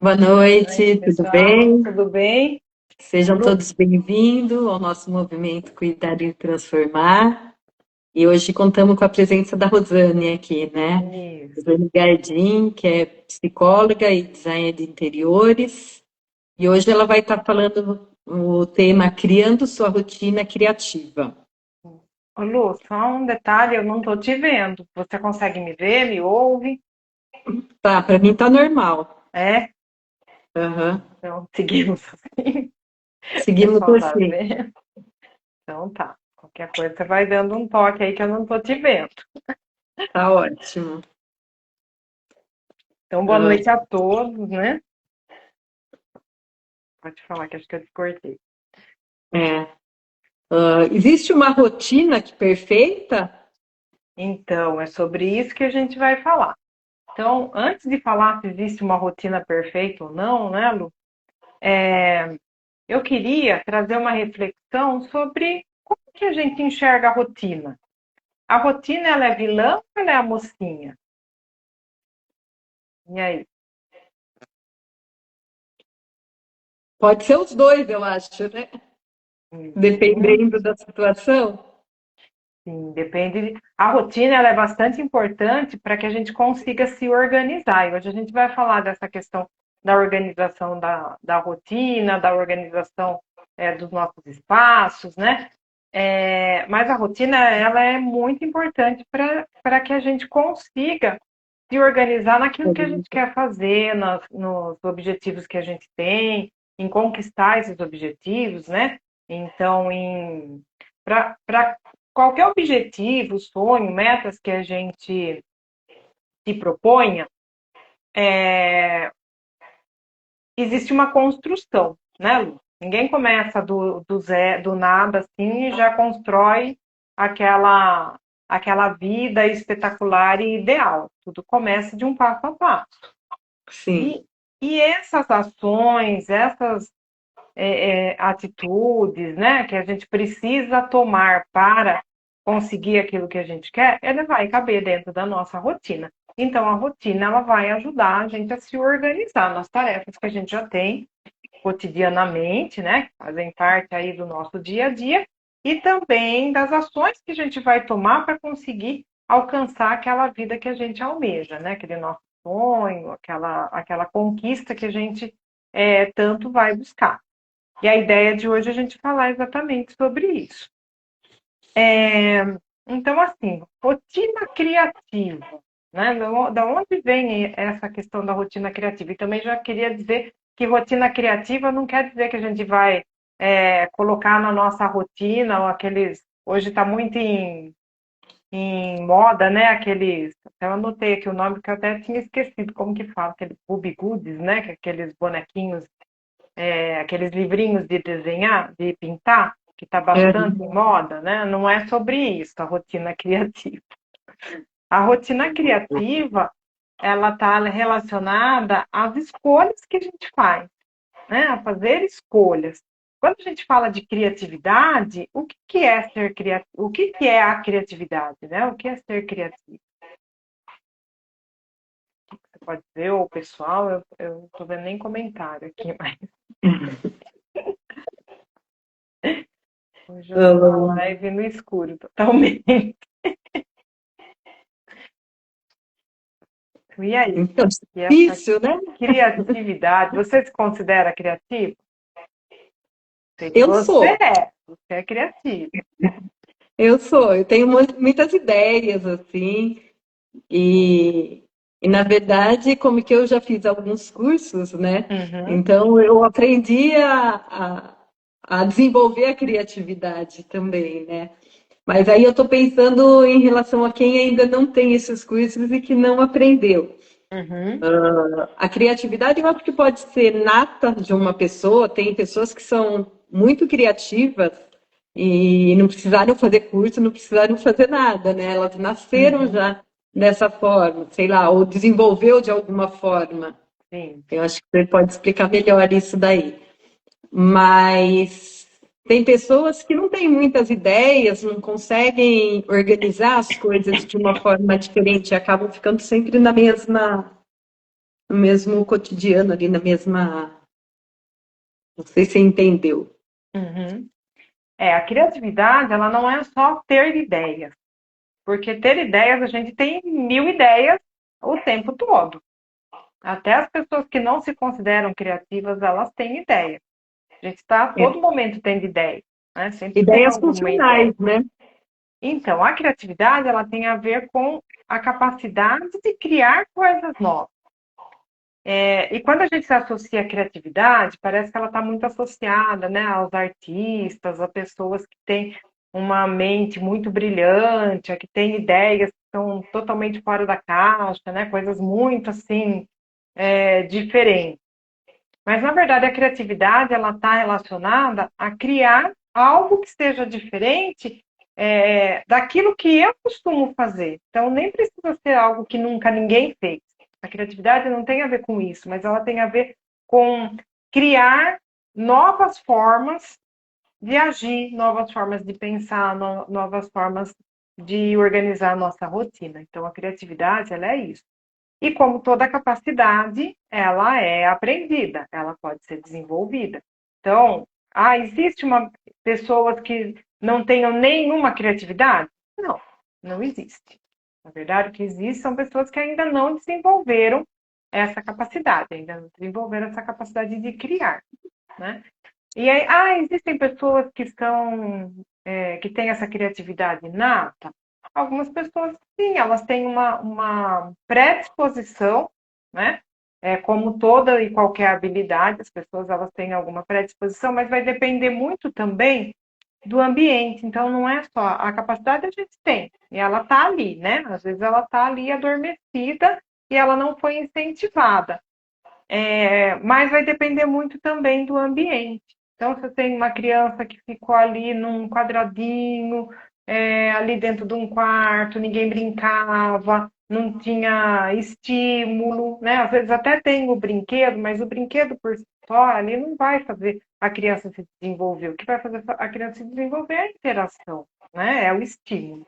Boa Boa noite, noite, tudo pessoal. bem? Tudo bem? Sejam Lu? todos bem-vindos ao nosso movimento Cuidar e Transformar. E hoje contamos com a presença da Rosane aqui, né? Isso. Rosane Gardim, que é psicóloga e designer de interiores. E hoje ela vai estar falando o tema Criando Sua Rotina Criativa. Ô, Lu, só um detalhe, eu não estou te vendo. Você consegue me ver, me ouve? Tá, para mim tá normal. É? Aham. Então, seguimos assim. O Seguimos pessoal tá assim. vendo? Então tá. Qualquer coisa, você vai dando um toque aí que eu não estou te vendo. Tá ótimo. Então, boa Ah, noite a todos, né? Pode falar que acho que eu descortei. é. Existe uma rotina que perfeita? Então, é sobre isso que a gente vai falar. Então, antes de falar se existe uma rotina perfeita ou não, né, Lu? Eu queria trazer uma reflexão sobre como que a gente enxerga a rotina. A rotina, ela é vilã ou ela é a mocinha? E aí? Pode ser os dois, eu acho, né? Sim, Dependendo da situação. sim, depende. A rotina, ela é bastante importante para que a gente consiga se organizar. E hoje a gente vai falar dessa questão da organização da rotina, da organização dos nossos espaços, né? Mas a rotina, ela é muito importante para que a gente consiga se organizar naquilo que a gente quer fazer, nos objetivos que a gente tem, em conquistar esses objetivos, né? Então, para qualquer objetivo, sonho, metas que a gente se proponha, existe uma construção, né, Lu? Ninguém começa do nada assim e já constrói aquela, aquela vida espetacular e ideal. Tudo começa de um passo a passo. Sim. E, e essas ações, essas atitudes, né, que a gente precisa tomar para conseguir aquilo que a gente quer, ela vai caber dentro da nossa rotina. Então, a rotina ela vai ajudar a gente a se organizar nas tarefas que a gente já tem cotidianamente, né, que fazem parte aí do nosso dia a dia, e também das ações que a gente vai tomar para conseguir alcançar aquela vida que a gente almeja, né, aquele nosso sonho, aquela conquista que a gente tanto vai buscar. E a ideia de hoje é a gente falar exatamente sobre isso. Então, assim, rotina criativa, né? Da onde vem essa questão da rotina criativa? E também já queria dizer que rotina criativa não quer dizer que a gente vai colocar na nossa rotina ou aqueles. Hoje está muito em moda, né? Aqueles. Eu anotei aqui o nome que eu até tinha esquecido como que fala, aqueles Booby Goods, né? Aqueles bonequinhos aqueles livrinhos de desenhar, de pintar, que está bastante em Uhum. moda, né? Não é sobre isso, a rotina criativa. A rotina criativa, ela está relacionada às escolhas que a gente faz, né? A fazer escolhas. Quando a gente fala de criatividade, o que que é ser criativo? O que que é a criatividade, né? O que é ser criativo? Você pode ver, o pessoal, eu tô vendo nem comentário aqui, mas hoje eu tô na Ah, live no escuro totalmente. E aí? então, E essa difícil, né? criatividade, você se considera criativo? Sei que Eu sou, você é criativo. eu tenho muitas ideias, assim, e, e na verdade, como que eu já fiz alguns cursos, né? Uhum, Então, eu aprendi a desenvolver a criatividade também, né? Mas aí eu estou pensando em relação a quem ainda não tem esses cursos e que não aprendeu. uhum, A criatividade eu acho que pode ser nata de uma pessoa. Tem pessoas que são muito criativas e não precisaram fazer curso, não precisaram fazer nada, né? Elas nasceram uhum, já dessa forma, sei lá, ou desenvolveu de alguma forma. sim. Eu acho que você pode explicar melhor isso daí. Mas tem pessoas que não têm muitas ideias, não conseguem organizar as coisas de uma forma diferente, acabam ficando sempre no mesmo cotidiano, ali na mesma. Não sei se você entendeu. Uhum. A criatividade, ela não é só ter ideias, porque ter ideias, a gente tem 1000 ideias o tempo todo. Até as pessoas que não se consideram criativas, elas têm ideias. A gente está a É. todo momento tendo ideias, né? Sempre tem Ideias alguma ideia. funcionais, né? Então, a criatividade, ela tem a ver com a capacidade de criar coisas novas. E quando a gente se associa à criatividade, parece que ela está muito associada, né, aos artistas, a pessoas que têm uma mente muito brilhante, a que têm ideias que são totalmente fora da caixa, né, coisas muito assim diferentes. Mas na verdade a criatividade ela está relacionada a criar algo que seja diferente daquilo que eu costumo fazer. Então nem precisa ser algo que nunca ninguém fez. A criatividade não tem a ver com isso, mas ela tem a ver com criar novas formas de agir, novas formas de pensar, novas formas de organizar a nossa rotina. Então, a criatividade, ela é isso. E como toda capacidade, ela é aprendida, ela pode ser desenvolvida. Então, existe pessoas que não tenham nenhuma criatividade? Não, não existe. Na verdade, o que existe são pessoas que ainda não desenvolveram essa capacidade, ainda não desenvolveram essa capacidade de criar, né? E aí, existem pessoas que têm essa criatividade inata? Algumas pessoas, sim, elas têm uma predisposição, né? Como toda e qualquer habilidade, as pessoas elas têm alguma predisposição, mas vai depender muito também do ambiente. Então, não é só a capacidade a gente tem, e ela está ali, né? Às vezes ela está ali adormecida e ela não foi incentivada. Mas vai depender muito também do ambiente. Então, se eu tenho uma criança que ficou ali num quadradinho, ali dentro de um quarto, ninguém brincava, não tinha estímulo, né? Às vezes até tem o brinquedo, mas o brinquedo por si só ali não vai fazer a criança se desenvolver. O que vai fazer a criança se desenvolver é a interação, né? É o estímulo.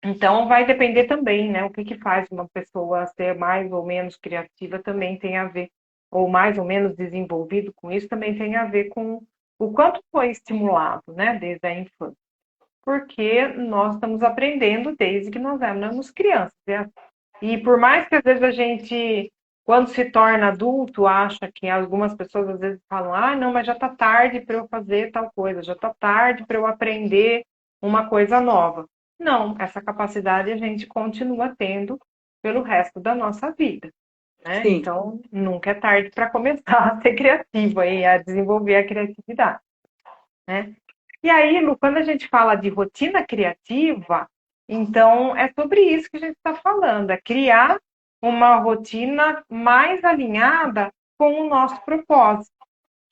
Então, vai depender também, né? O que faz uma pessoa ser mais ou menos criativa também tem a ver, ou mais ou menos desenvolvido com isso, também tem a ver com o quanto foi estimulado, né? Desde a infância. Porque nós estamos aprendendo desde que nós éramos crianças. Né? E por mais que às vezes a gente, quando se torna adulto, acha que algumas pessoas às vezes falam, não, mas já está tarde para eu fazer tal coisa, já está tarde para eu aprender uma coisa nova. Não, essa capacidade a gente continua tendo pelo resto da nossa vida. Né? Sim. Então, nunca é tarde para começar a ser criativo e a desenvolver a criatividade. Né? E aí, Lu, quando a gente fala de rotina criativa, então é sobre isso que a gente está falando, é criar uma rotina mais alinhada com o nosso propósito.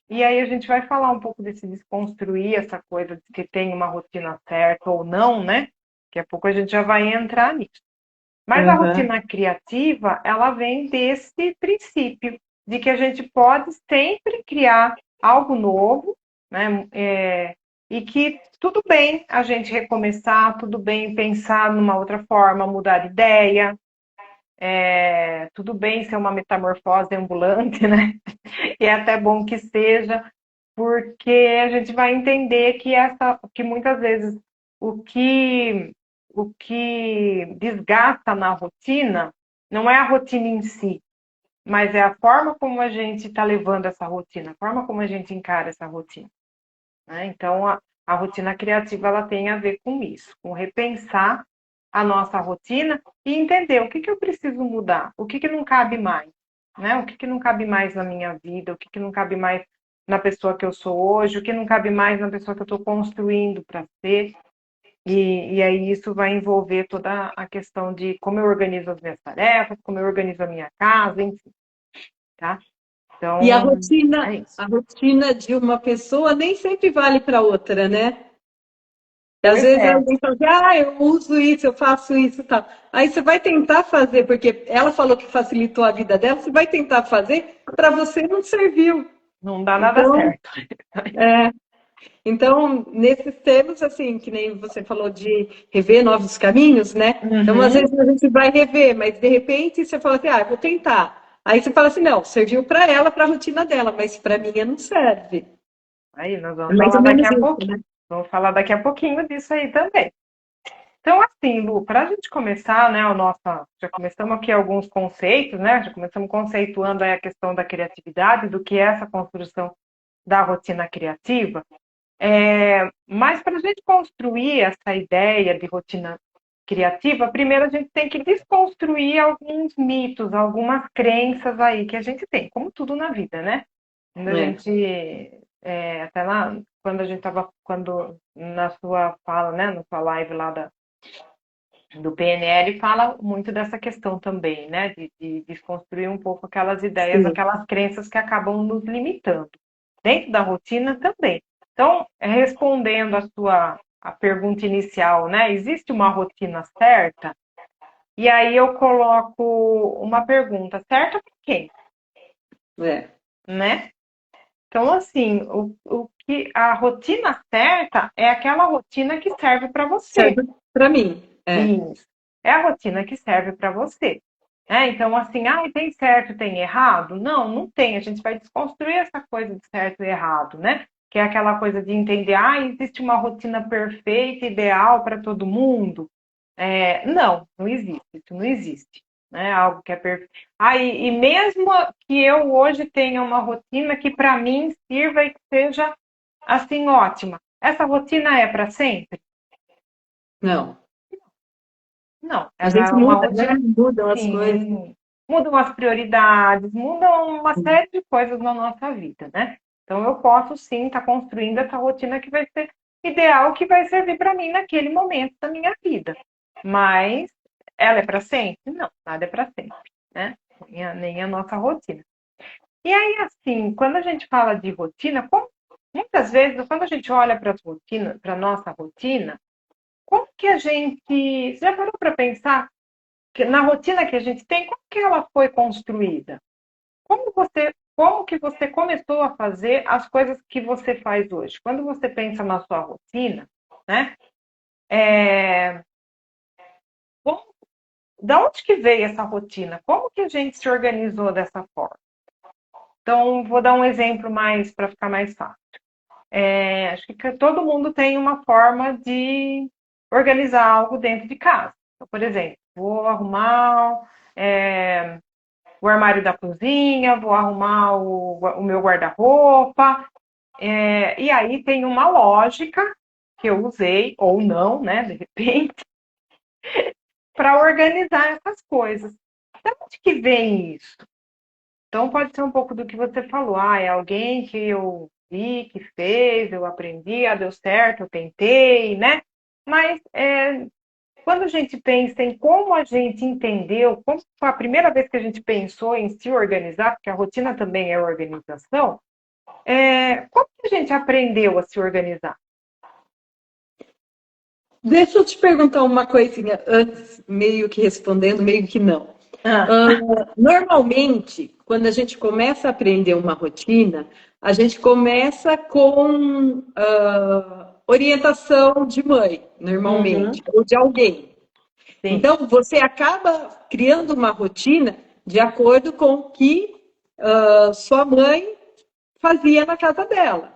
E aí a gente vai falar um pouco desse desconstruir essa coisa de que tem uma rotina certa ou não, né? Daqui a pouco a gente já vai entrar nisso. Mas a rotina criativa, ela vem desse princípio de que a gente pode sempre criar algo novo, né? E que tudo bem a gente recomeçar, tudo bem pensar numa outra forma, mudar de ideia, tudo bem ser uma metamorfose ambulante, né? E é até bom que seja, porque a gente vai entender que muitas vezes o que desgasta na rotina não é a rotina em si, mas é a forma como a gente está levando essa rotina, a forma como a gente encara essa rotina. Né? Então, a rotina criativa ela tem a ver com isso, com repensar a nossa rotina e entender o que eu preciso mudar, o que não cabe mais, né? O que não cabe mais na minha vida, o que não cabe mais na pessoa que eu sou hoje, o que não cabe mais na pessoa que eu estou construindo para ser. E aí isso vai envolver toda a questão de como eu organizo as minhas tarefas, como eu organizo a minha casa, enfim, tá? Então, E é isso. a rotina de uma pessoa nem sempre vale para outra, né? Às Pois vezes é. alguém fala assim, eu uso isso, eu faço isso e tal. Aí você vai tentar fazer, porque ela falou que facilitou a vida dela, você vai tentar fazer, para você não serviu. Não dá nada Então, certo. Então, nesses termos, assim, que nem você falou de rever novos caminhos, né? Então, às Uhum. vezes a gente vai rever, mas de repente você fala assim, ah, eu vou tentar. Aí você fala assim, não, serviu para ela, para a rotina dela, mas para mim não serve. Aí nós É vamos mais falar ou daqui menos a isso, pouquinho. né? Vamos falar daqui a pouquinho disso aí também. Então, assim, Lu, para a gente começar, né, já começamos aqui alguns conceitos, né? Já começamos conceituando aí a questão da criatividade, do que é essa construção da rotina criativa. Mas para a gente construir essa ideia de rotina criativa, primeiro a gente tem que desconstruir alguns mitos, algumas crenças aí que a gente tem, como tudo na vida, né? Quando a É, gente, até lá, quando a gente estava, quando na sua fala, né, na sua live lá do PNL, fala muito dessa questão também, né, de desconstruir um pouco aquelas ideias, sim. aquelas crenças que acabam nos limitando. Dentro da rotina também. Então, respondendo a pergunta inicial, né, existe uma rotina certa? E aí eu coloco uma pergunta, certa para quem, É. né? Então, assim, o que a rotina certa é aquela rotina que serve para você. Serve para mim. É. Isso. É a rotina que serve para você. Então, assim, tem certo, tem errado? Não, não tem. A gente vai desconstruir essa coisa de certo e errado, né? Que é aquela coisa de entender, existe uma rotina perfeita, ideal para todo mundo. Não, não existe. Isso não existe. Né? Algo que é perfeito. E mesmo que eu hoje tenha uma rotina que para mim sirva e que seja assim ótima, essa rotina é para sempre? Não. Não, A ela gente é uma muda, né? rotina, Mudam as coisas. sim, mudam as prioridades, mudam uma série de coisas na nossa vida, né? Então eu posso sim estar construindo essa rotina que vai ser ideal, que vai servir para mim naquele momento da minha vida. Mas ela é para sempre? Não, nada é para sempre, né? Nem a nossa rotina. E aí, assim, quando a gente fala de rotina, muitas vezes, quando a gente olha para a nossa rotina, como que a gente. Você já parou para pensar que na rotina que a gente tem, como que ela foi construída? Como que você começou a fazer as coisas que você faz hoje? Quando você pensa na sua rotina, né? É, como, da onde que veio essa rotina? Como que a gente se organizou dessa forma? Então, vou dar um exemplo mais para ficar mais fácil. Acho que todo mundo tem uma forma de organizar algo dentro de casa. Então, por exemplo, vou arrumar o armário da cozinha, vou arrumar o meu guarda-roupa. E aí tem uma lógica que eu usei, ou não, né, de repente, para organizar essas coisas. De onde que vem isso? Então pode ser um pouco do que você falou. É alguém que eu vi, que fez, eu aprendi, deu certo, eu tentei, né? Mas quando a gente pensa em como a gente entendeu, como foi a primeira vez que a gente pensou em se organizar, porque a rotina também é organização, como que a gente aprendeu a se organizar? Deixa eu te perguntar uma coisinha antes, meio que respondendo, meio que não. Ah, Normalmente, quando a gente começa a aprender uma rotina, a gente começa com orientação de mãe, uhum, normalmente, ou de alguém. sim, Então, você acaba criando uma rotina de acordo com o que sua mãe fazia na casa dela.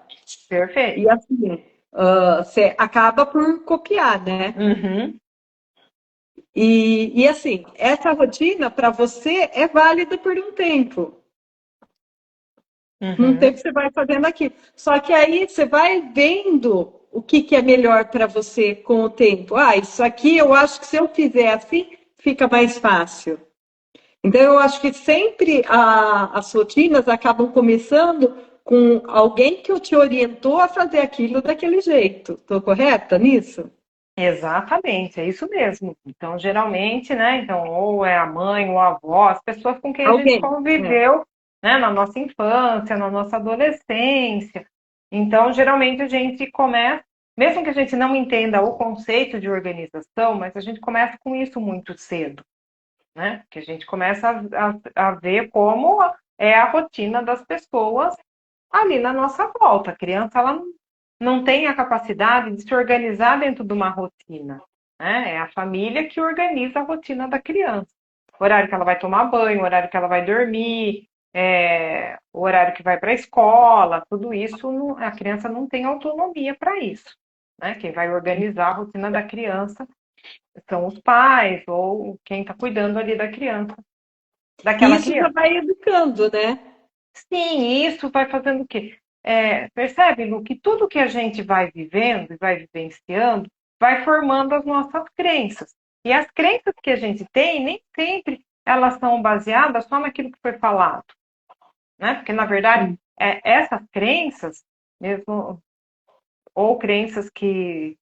perfeito. E assim, você acaba por copiar, né? Uhum, E assim, essa rotina para você é válida por um tempo. Um uhum, tempo você vai fazendo aquilo. Só que aí você vai vendo o que é melhor para você com o tempo. Isso aqui eu acho que se eu fizer assim, fica mais fácil. Então, eu acho que sempre as rotinas acabam começando com alguém que te orientou a fazer aquilo daquele jeito. Estou correta nisso? exatamente, é isso mesmo. Então, geralmente, né? Então, ou é a mãe ou a avó, as pessoas com quem a gente Alguém. É. conviveu, né, na nossa infância, na nossa adolescência. Então, geralmente a gente começa, mesmo que a gente não entenda o conceito de organização, mas a gente começa com isso muito cedo, né? Que a gente começa a ver como é a rotina das pessoas ali na nossa volta. A criança, ela não tem a capacidade de se organizar dentro de uma rotina, né? É a família que organiza a rotina da criança. O horário que ela vai tomar banho, o horário que ela vai dormir, o horário que vai para a escola, tudo isso, a criança não tem autonomia para isso, né? Quem vai organizar a rotina da criança são os pais ou quem está cuidando ali da criança, E daquela isso já criança. vai educando, né? Sim, isso vai fazendo o quê? Percebe, Lu, que tudo que a gente vai vivendo e vai vivenciando vai formando as nossas crenças. E as crenças que a gente tem, nem sempre elas são baseadas só naquilo que foi falado, né? Porque, na verdade, essas crenças, mesmo, ou crenças que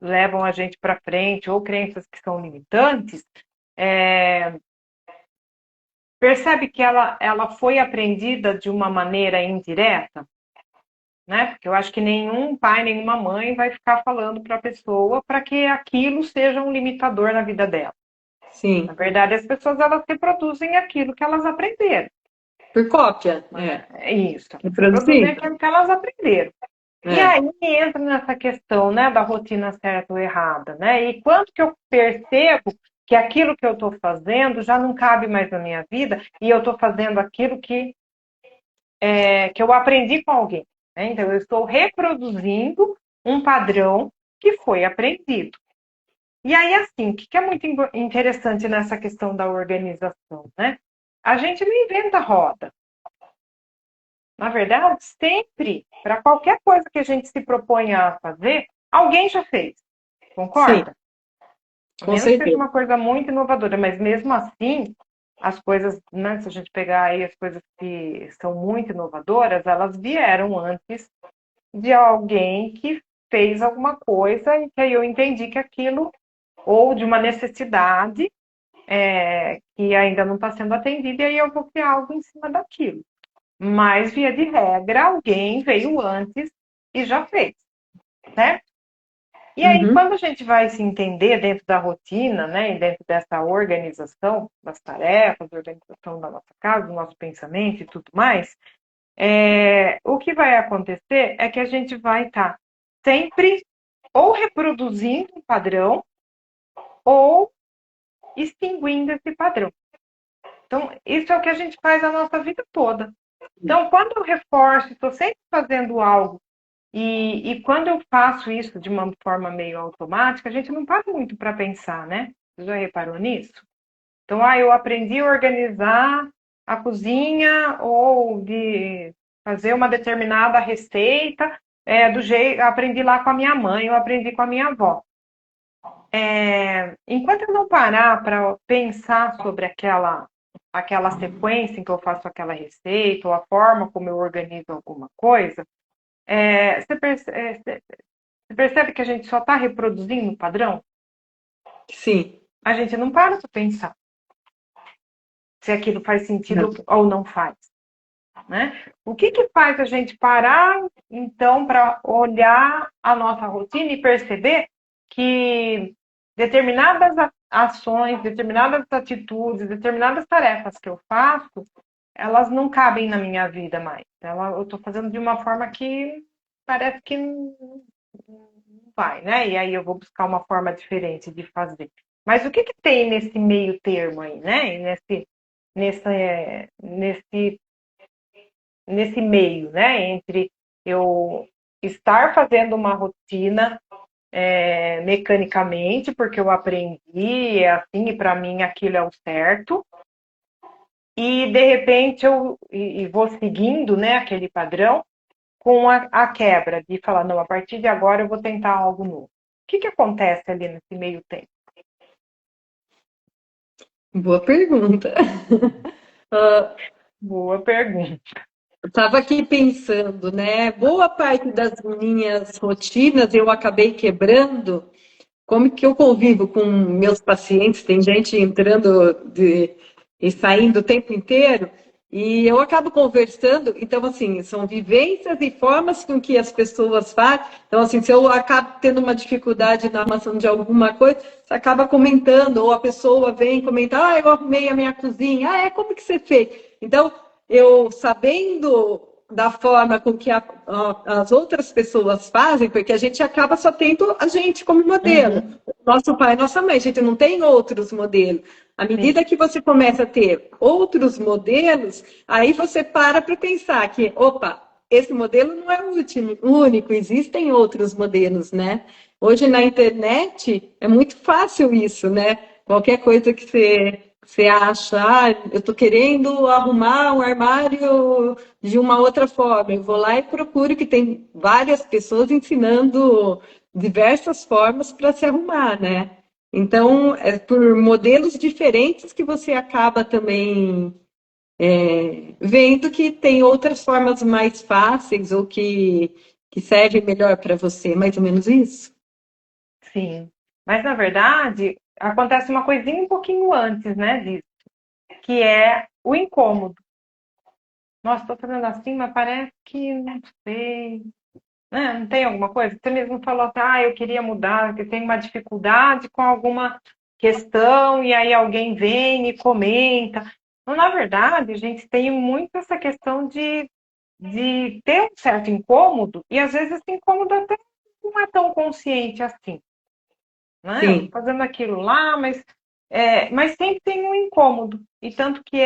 levam a gente para frente, ou crenças que são limitantes, é, percebe que ela foi aprendida de uma maneira indireta, né? Porque eu acho que nenhum pai, nenhuma mãe vai ficar falando para a pessoa para que aquilo seja um limitador na vida dela. Sim. Na verdade, as pessoas elas reproduzem aquilo que elas aprenderam. Por cópia, É isso. Reproduzem Reproduzindo. aquilo que elas aprenderam. E É. aí entra nessa questão, né, da rotina certa ou errada, né? E quando que eu percebo que aquilo que eu estou fazendo já não cabe mais na minha vida e eu estou fazendo aquilo que eu aprendi com alguém, né? Então, eu estou reproduzindo um padrão que foi aprendido. E aí, assim, o que é muito interessante nessa questão da organização, né? A gente não inventa roda. Na verdade, sempre, para qualquer coisa que a gente se proponha a fazer, alguém já fez. Concorda? Sim, A com menos que seja certeza. uma coisa muito inovadora, mas mesmo assim, as coisas, né, se a gente pegar aí as coisas que são muito inovadoras, elas vieram antes de alguém que fez alguma coisa e que aí eu entendi que aquilo, ou de uma necessidade que ainda não está sendo atendida, e aí eu vou criar algo em cima daquilo. Mas, via de regra, alguém veio antes e já fez, certo? E aí, Uhum. quando a gente vai se entender dentro da rotina, né, e dentro dessa organização das tarefas, organização da nossa casa, do nosso pensamento e tudo mais, o que vai acontecer é que a gente vai estar sempre ou reproduzindo um padrão ou extinguindo esse padrão. Então, isso é o que a gente faz a nossa vida toda. Então, quando eu reforço, estou sempre fazendo algo, e quando eu faço isso de uma forma meio automática, a gente não para muito para pensar, né? Você já reparou nisso? Então, eu aprendi a organizar a cozinha ou de fazer uma determinada receita do jeito, aprendi lá com a minha mãe, eu aprendi com a minha avó. Enquanto eu não parar para pensar sobre aquela sequência em que eu faço aquela receita ou a forma como eu organizo alguma coisa, você percebe que a gente só está reproduzindo o padrão? Sim. A gente não para para pensar se aquilo faz sentido ou não faz. Né? O que faz a gente parar, então, para olhar a nossa rotina e perceber que determinadas ações, determinadas atitudes, determinadas tarefas que eu faço, elas não cabem na minha vida mais. Eu estou fazendo de uma forma que parece que não vai, né? E aí eu vou buscar uma forma diferente de fazer. Mas o que tem nesse meio termo aí, né? Nesse meio, né? Entre eu estar fazendo uma rotina mecanicamente, porque eu aprendi, é assim, e para mim aquilo é o certo, e de repente eu vou seguindo, né, aquele padrão, com a quebra de falar, não, a partir de agora eu vou tentar algo novo. O que acontece ali nesse meio tempo? Boa pergunta. Boa pergunta. Eu estava aqui pensando, né? Boa parte das minhas rotinas eu acabei quebrando. Como que eu convivo com meus pacientes? Tem gente entrando e saindo o tempo inteiro, e eu acabo conversando. Então, assim, são vivências e formas com que as pessoas fazem. Então, assim, se eu acabo tendo uma dificuldade na arrumação de alguma coisa, você acaba comentando, ou a pessoa vem comentar, eu arrumei a minha cozinha, como que você fez? Então, eu sabendo da forma com que as outras pessoas fazem, porque a gente acaba só tendo a gente como modelo. Uhum, Nosso pai, nossa mãe, a gente não tem outros modelos. À sim, medida que você começa a ter outros modelos, aí você para pensar que, opa, esse modelo não é o único, existem outros modelos, né? Hoje na internet é muito fácil isso, né? Qualquer coisa que você acha, eu estou querendo arrumar um armário de uma outra forma. Eu vou lá e procuro que tem várias pessoas ensinando diversas formas para se arrumar, né? Então, é por modelos diferentes que você acaba também vendo que tem outras formas mais fáceis ou que servem melhor para você, mais ou menos isso? sim. Mas, na verdade, acontece uma coisinha um pouquinho antes, né, disso, que é o incômodo. Nossa, estou fazendo assim, mas parece que não sei. Né? Não tem alguma coisa? Você mesmo falou assim, eu queria mudar, que tem uma dificuldade com alguma questão, e aí alguém vem e comenta. Então, na verdade, a gente tem muito essa questão de ter um certo incômodo, e às vezes esse incômodo até não é tão consciente assim. Né? Eu estou Sim. fazendo aquilo lá, mas sempre tem um incômodo. E tanto que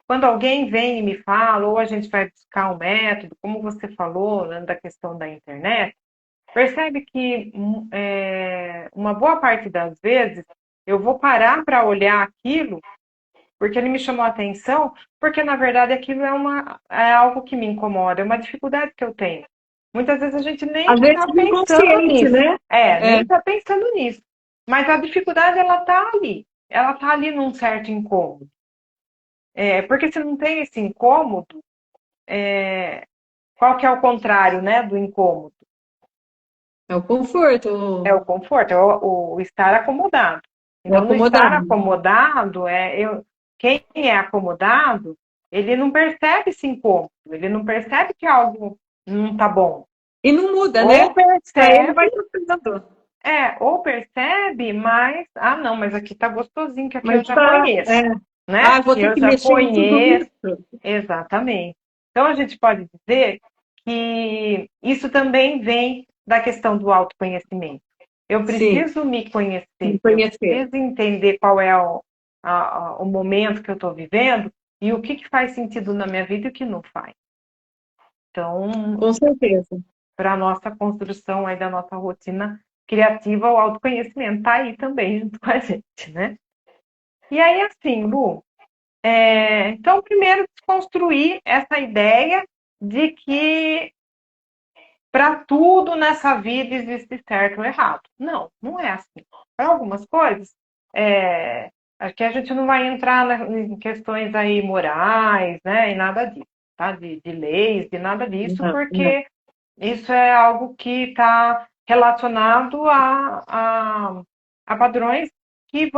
quando alguém vem e me fala, ou a gente vai buscar um método, como você falou, né, da questão da internet, percebe que uma boa parte das vezes eu vou parar para olhar aquilo porque ele me chamou a atenção, porque na verdade aquilo é algo que me incomoda, é uma dificuldade que eu tenho. Muitas vezes a gente nem Às vezes está pensando inconsciente, nisso. né? Nem É, está pensando nisso. Mas a dificuldade ela está ali. Ela está ali num certo incômodo. Porque se não tem esse incômodo, qual que é o contrário, né, do incômodo? é o conforto, É o conforto, é o estar acomodado. o Então, no estar acomodado. acomodado, quem é acomodado, ele não percebe esse incômodo, ele não percebe que algo não está bom. E não muda, Ou né? Para ele vai percebe, sofrendo. ou percebe, mas, não, mas aqui está gostosinho, que aqui eu Mas já tá, conheço, né? vou Que ter eu que já mexer em tudo conheço, isso. exatamente. Então, a gente pode dizer que isso também vem da questão do autoconhecimento. Eu Sim, preciso me me conhecer, eu conhecer. preciso entender qual é o momento que eu estou vivendo e o que faz sentido na minha vida e o que não faz. Então, Com certeza. para a nossa construção aí da nossa rotina criativa, o autoconhecimento está aí também junto com a gente, né? E aí, assim, Lu, então, primeiro, desconstruir essa ideia de que para tudo nessa vida existe certo ou errado. Não, não é assim. Para algumas coisas, aqui a gente não vai entrar em questões aí morais, né, e nada disso, tá? De leis, de nada disso, Não, não. porque isso é algo que está relacionado a padrões que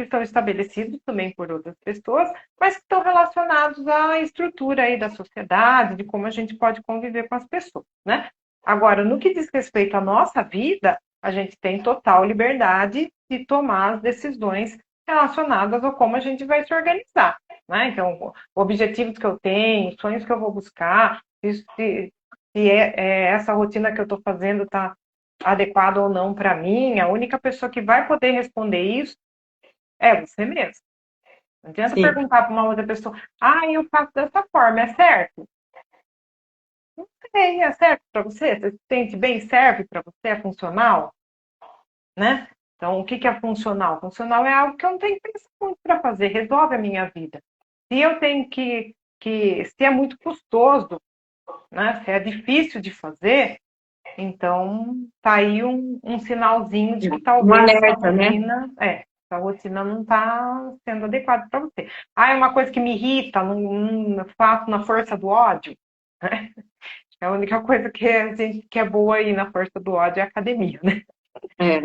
são estabelecidos também por outras pessoas, mas que estão relacionados à estrutura aí da sociedade, de como a gente pode conviver com as pessoas, né? Agora, no que diz respeito à nossa vida, a gente tem total liberdade de tomar as decisões relacionadas a como a gente vai se organizar, né? Então, objetivos que eu tenho, sonhos que eu vou buscar, se essa rotina que eu estou fazendo está adequada ou não para mim, a única pessoa que vai poder responder isso é você mesmo. Não adianta Sim. perguntar para uma outra pessoa, eu faço dessa forma, é certo? Não sei, é certo para você? Você se sente bem? Serve para você? É funcional? Né? Então, o que é funcional? Funcional é algo que eu não tenho que pensar muito para fazer, resolve a minha vida. Se eu tenho se é muito custoso, né? Se é difícil de fazer, então tá aí um sinalzinho de que Um talvez alerta, né? essa rotina não está sendo adequada para você. É uma coisa que me irrita, não faço na força do ódio. Né? É a única coisa que a gente que é boa aí na força do ódio é a academia, né? É,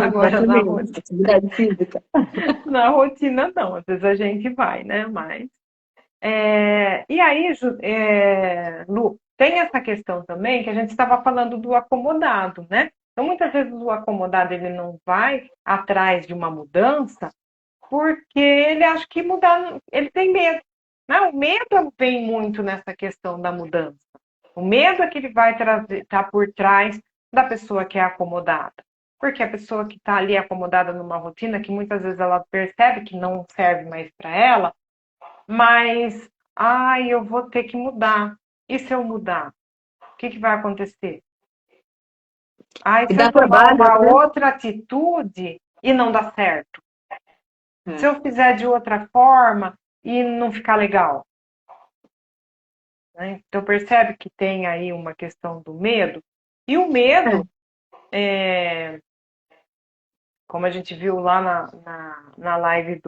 Agora exatamente. Atividade física. na rotina não, às vezes a gente vai, né? E aí, Lu, tem essa questão também que a gente estava falando do acomodado, né? Então, muitas vezes o acomodado ele não vai atrás de uma mudança porque ele acha que mudar, ele tem medo. Né? O medo vem muito nessa questão da mudança. O medo é que ele vai estar por trás da pessoa que é acomodada. Porque a pessoa que está ali acomodada numa rotina, que muitas vezes ela percebe que não serve mais para ela, mas, ai, eu vou ter que mudar. E se eu mudar? O que vai acontecer? Ai, E se dá eu tomar trabalho, uma né? outra atitude e não dar certo? Se É. eu fizer de outra forma e não ficar legal? Né? Então, percebe que tem aí uma questão do medo. E o medo, É. como a gente viu lá na live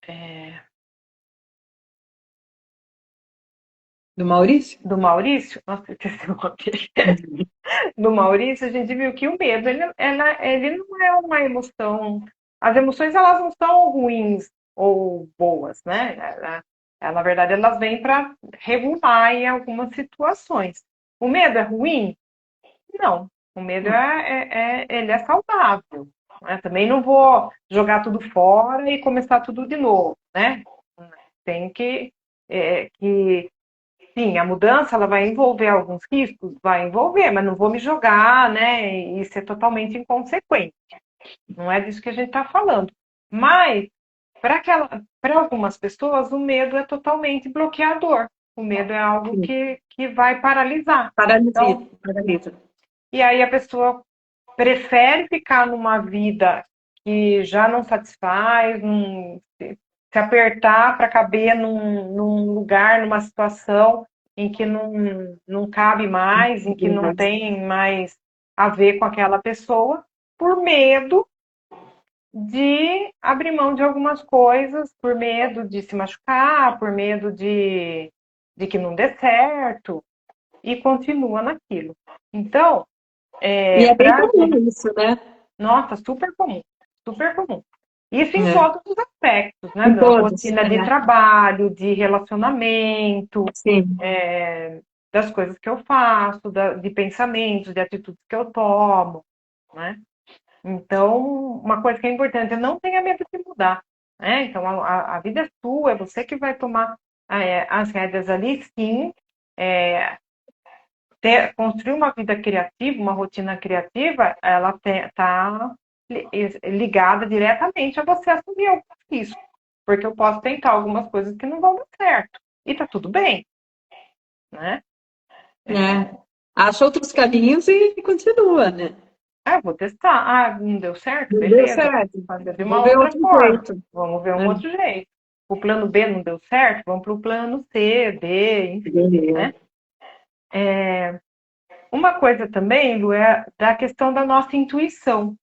é, Do Maurício? do Maurício, nossa, esqueci o nome dele, Uhum. do Maurício, a gente viu que o medo, ele não é uma emoção. As emoções, elas não são ruins ou boas, né? Na verdade, elas vêm para regular em algumas situações. O medo é ruim? Não. O medo ele é saudável. Né? Também não vou jogar tudo fora e começar tudo de novo, né? Tem que sim, a mudança ela vai envolver alguns riscos, vai envolver, mas não vou me jogar, né? E ser totalmente inconsequente. Não é disso que a gente está falando. Mas para algumas pessoas o medo é totalmente bloqueador. O medo é algo Sim. que vai paralisar. Paralisia, Então, paralisa. e aí a pessoa prefere ficar numa vida que já não satisfaz, se apertar para caber num lugar, numa situação em que não cabe mais, em que não tem mais a ver com aquela pessoa, por medo de abrir mão de algumas coisas, por medo de se machucar, por medo de que não dê certo, e continua naquilo. Então, E é bem pra comum isso, né? nossa, super comum, super comum. Isso em É. todos os aspectos, né? Em Da todos. rotina de É. trabalho, de relacionamento, Sim. das coisas que eu faço, de pensamentos, de atitudes que eu tomo, né? Então, uma coisa que é importante é não tenha medo de mudar, né? Então, a vida é sua, é você que vai tomar as rédeas ali, sim. É, construir uma vida criativa, uma rotina criativa, ela está ligada diretamente a você assumir alguns riscos. Porque eu posso tentar algumas coisas que não vão dar certo. E tá tudo bem, né? É. Acha outros caminhos e continua, né? Ah, vou testar. Ah, não deu certo? Não deu Beleza. certo. Fazer de Vou uma ver outra outro forma. jeito. Vamos ver um Né? outro jeito. O plano B não deu certo? Vamos para o plano C, D, enfim, né? Uma coisa também, Lu, é da questão da nossa intuição.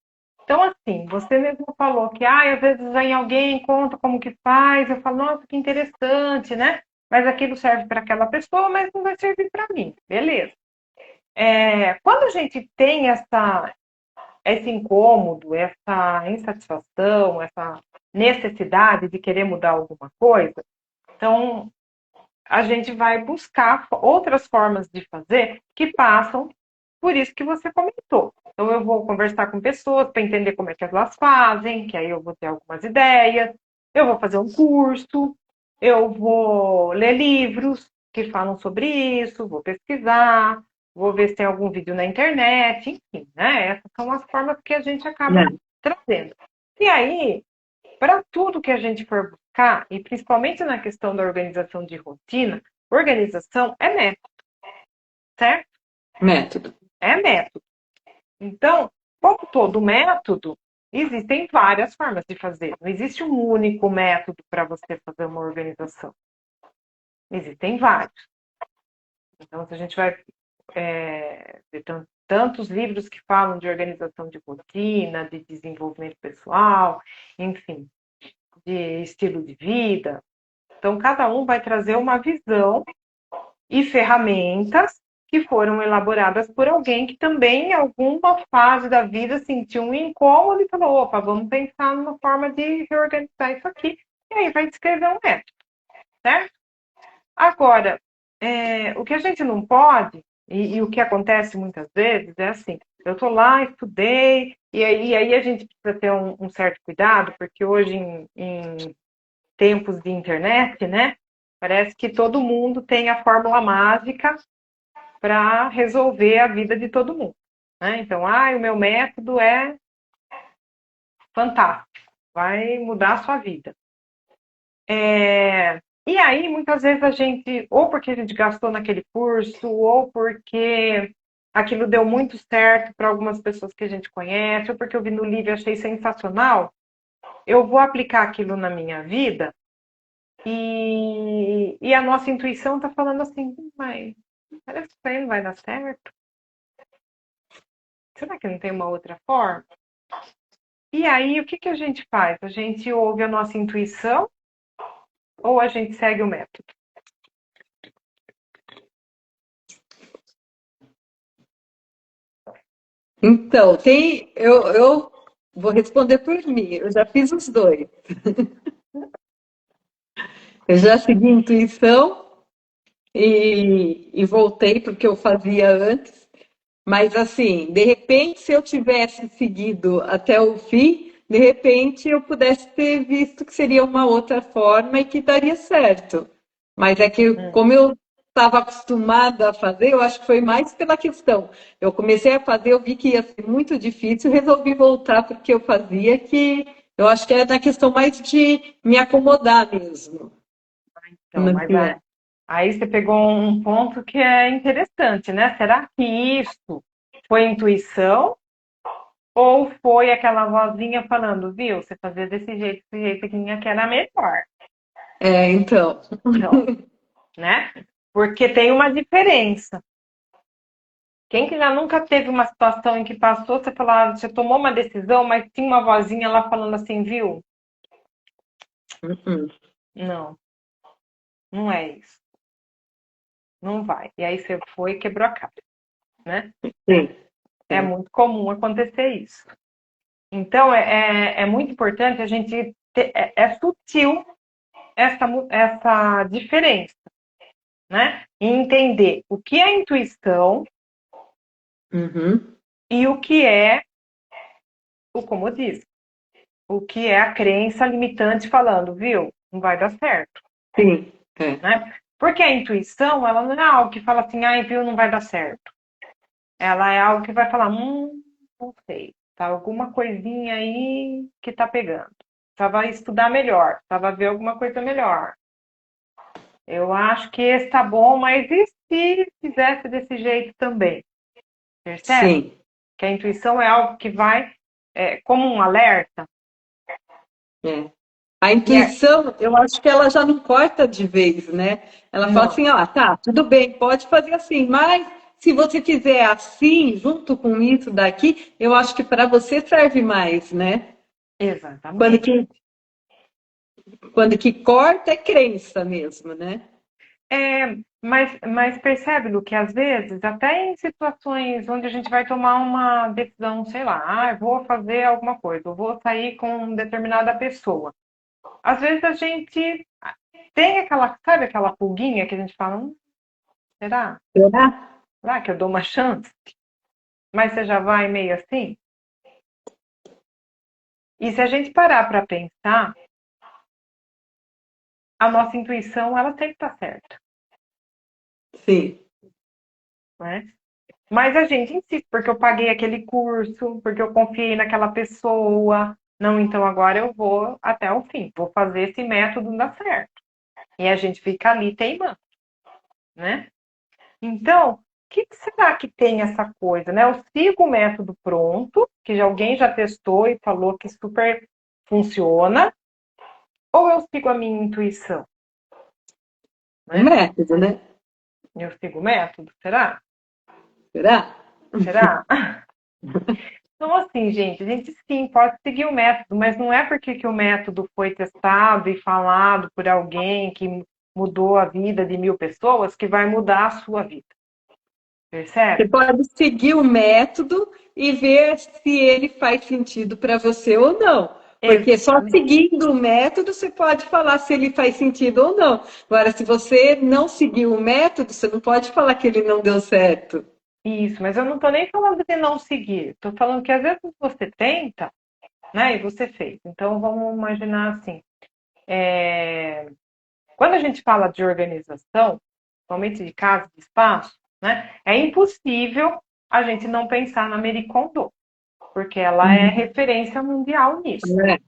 Então, assim, você mesmo falou que, às vezes vem alguém, conta como que faz, eu falo, nossa, que interessante, né? Mas aquilo serve para aquela pessoa, mas não vai servir para mim. Beleza. Quando a gente tem esse incômodo, essa insatisfação, essa necessidade de querer mudar alguma coisa, então a gente vai buscar outras formas de fazer que passam por isso que você comentou. Então, eu vou conversar com pessoas para entender como é que elas fazem, que aí eu vou ter algumas ideias. Eu vou fazer um curso, eu vou ler livros que falam sobre isso, vou pesquisar, vou ver se tem algum vídeo na internet, enfim, né? Essas são as formas que a gente acaba É. trazendo. E aí, para tudo que a gente for buscar, e principalmente na questão da organização de rotina, organização é método, certo? Método. É método. Então, como todo método, existem várias formas de fazer. Não existe um único método para você fazer uma organização. Existem vários. Então, se a gente vai ter tantos livros que falam de organização de rotina, de desenvolvimento pessoal, enfim, de estilo de vida. Então, cada um vai trazer uma visão e ferramentas que foram elaboradas por alguém que também, em alguma fase da vida, sentiu um incômodo e falou: opa, vamos pensar numa forma de reorganizar isso aqui. E aí vai descrever um método, certo? Agora, o que a gente não pode, e o que acontece muitas vezes, é assim: eu estou lá, estudei, e aí a gente precisa ter um certo cuidado, porque hoje tempos de internet, né? Parece que todo mundo tem a fórmula mágica para resolver a vida de todo mundo, né? Então, o meu método é fantástico, vai mudar a sua vida. E aí, muitas vezes a gente, ou porque a gente gastou naquele curso, ou porque aquilo deu muito certo para algumas pessoas que a gente conhece, ou porque eu vi no livro e achei sensacional, eu vou aplicar aquilo na minha vida e a nossa intuição está falando assim, mas parece que isso aí não vai dar certo. Será que não tem uma outra forma? E aí, o que que a gente faz? A gente ouve a nossa intuição ou a gente segue o método? Então, eu vou responder por mim, eu já fiz os dois. Eu já segui a intuição e voltei para o que eu fazia antes, mas assim, de repente, se eu tivesse seguido até o fim, de repente eu pudesse ter visto que seria uma outra forma e que daria certo. Mas é que, como eu estava acostumada a fazer, eu acho que foi mais pela questão. Eu comecei a fazer, eu vi que ia ser muito difícil, resolvi voltar para o que eu fazia, que eu acho que é na questão mais de me acomodar mesmo. Então, mas aí você pegou um ponto que é interessante, né? Será que isso foi intuição ou foi aquela vozinha falando, viu? Você fazia desse jeito aqui que era melhor. Então. Então, né? Porque tem uma diferença. Quem que já nunca teve uma situação em que passou, você falava, você tomou uma decisão, mas tinha uma vozinha lá falando assim, viu? Não, não é isso. Não vai. E aí você foi e quebrou a cara, né? Sim. É muito comum acontecer isso. Então, é muito importante a gente ter, é sutil essa diferença, né? E entender o que é intuição e o que é o comodismo. O que é a crença limitante falando, viu? Não vai dar certo. Sim. Né? Porque a intuição, ela não é algo que fala assim, viu, não vai dar certo. Ela é algo que vai falar, não sei, tá alguma coisinha aí que tá pegando. Precisava estudar melhor, precisava ver alguma coisa melhor. Eu acho que esse tá bom, mas e se fizesse desse jeito também? Percebe? Sim. Que a intuição é algo que vai como um alerta. A intuição, eu acho que ela já não corta de vez, né? Ela fala assim, tá, tudo bem, pode fazer assim, mas se você fizer assim, junto com isso daqui, eu acho que para você serve mais, né? Exatamente. Quando que corta é crença mesmo, né? Mas percebe, Lu, que às vezes, até em situações onde a gente vai tomar uma decisão, sei lá, eu vou fazer alguma coisa, eu vou sair com determinada pessoa. Às vezes a gente tem aquela, sabe aquela pulguinha que a gente fala, será? Será? Será que eu dou uma chance? Mas você já vai meio assim? E se a gente parar para pensar, a nossa intuição, ela sempre está certa. Sim. Né? Mas a gente insiste, porque eu paguei aquele curso, porque eu confiei naquela pessoa. Não, então agora eu vou até o fim, vou fazer esse método dar certo. E a gente fica ali teimando, né? Então, o que será que tem essa coisa, né? Eu sigo o método pronto, que alguém já testou e falou que super funciona, ou eu sigo a minha intuição? O método, né? Eu sigo o método, será? Será? Será? Então, assim, gente, a gente sim pode seguir o método, mas não é porque que o método foi testado e falado por alguém que mudou a vida de 1000 pessoas que vai mudar a sua vida. Você Percebe? pode seguir o método e ver se ele faz sentido para você ou não. Porque só seguindo o método você pode falar se ele faz sentido ou não. Agora, se você não seguir o método, você não pode falar que ele não deu certo. Isso, mas eu não estou nem falando de não seguir. Estou falando que às vezes você tenta, né, e você fez. Então, vamos imaginar assim. Quando a gente fala de organização, principalmente de casa, de espaço, né, é impossível a gente não pensar na Marie Kondo, porque ela é Uhum. referência mundial nisso, É.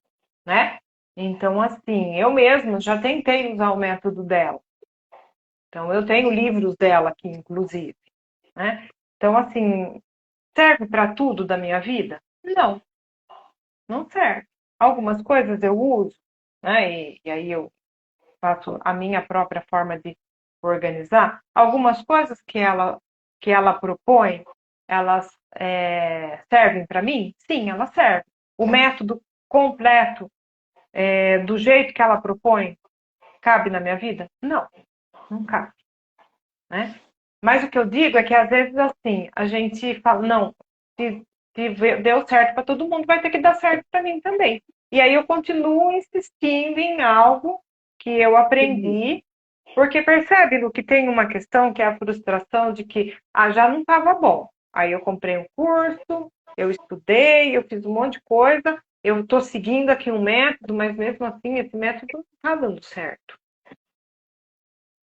né? Então, assim, eu mesma já tentei usar o método dela. Então, eu tenho livros dela aqui, inclusive, né? Então, assim, serve para tudo da minha vida? Não, não serve. Algumas coisas eu uso, né? E aí eu faço a minha própria forma de organizar. Algumas coisas que ela propõe, elas servem para mim? Sim, elas servem. O método completo, do jeito que ela propõe, cabe na minha vida? Não, não cabe, né? Mas o que eu digo é que às vezes assim, a gente fala, não, se, se deu certo para todo mundo, vai ter que dar certo para mim também. E aí eu continuo insistindo em algo que eu aprendi, porque percebe no que tem uma questão que é a frustração de que já não estava bom. Aí eu comprei um curso, eu estudei, eu fiz um monte de coisa, eu estou seguindo aqui um método, mas mesmo assim esse método não está dando certo.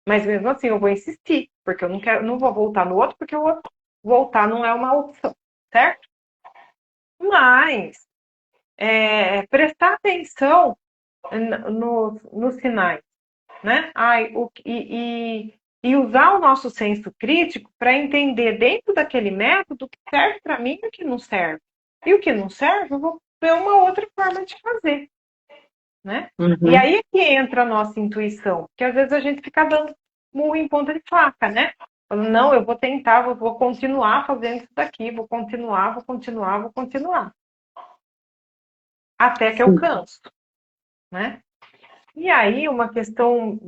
Mas mesmo assim eu vou insistir, porque eu não quero, não vou voltar no outro, porque o outro voltar não é uma opção, certo? Mas prestar atenção nos sinais, né? E usar o nosso senso crítico para entender dentro daquele método o que serve para mim e o que não serve. E o que não serve, eu vou ver uma outra forma de fazer, né? E Uhum. aí é que entra a nossa intuição, porque às vezes a gente fica dando murro em ponta de faca, né? Falando, não, eu vou tentar, vou continuar fazendo isso daqui, vou continuar, vou continuar, vou continuar. Até que eu Sim. canso, né? E aí, uma questão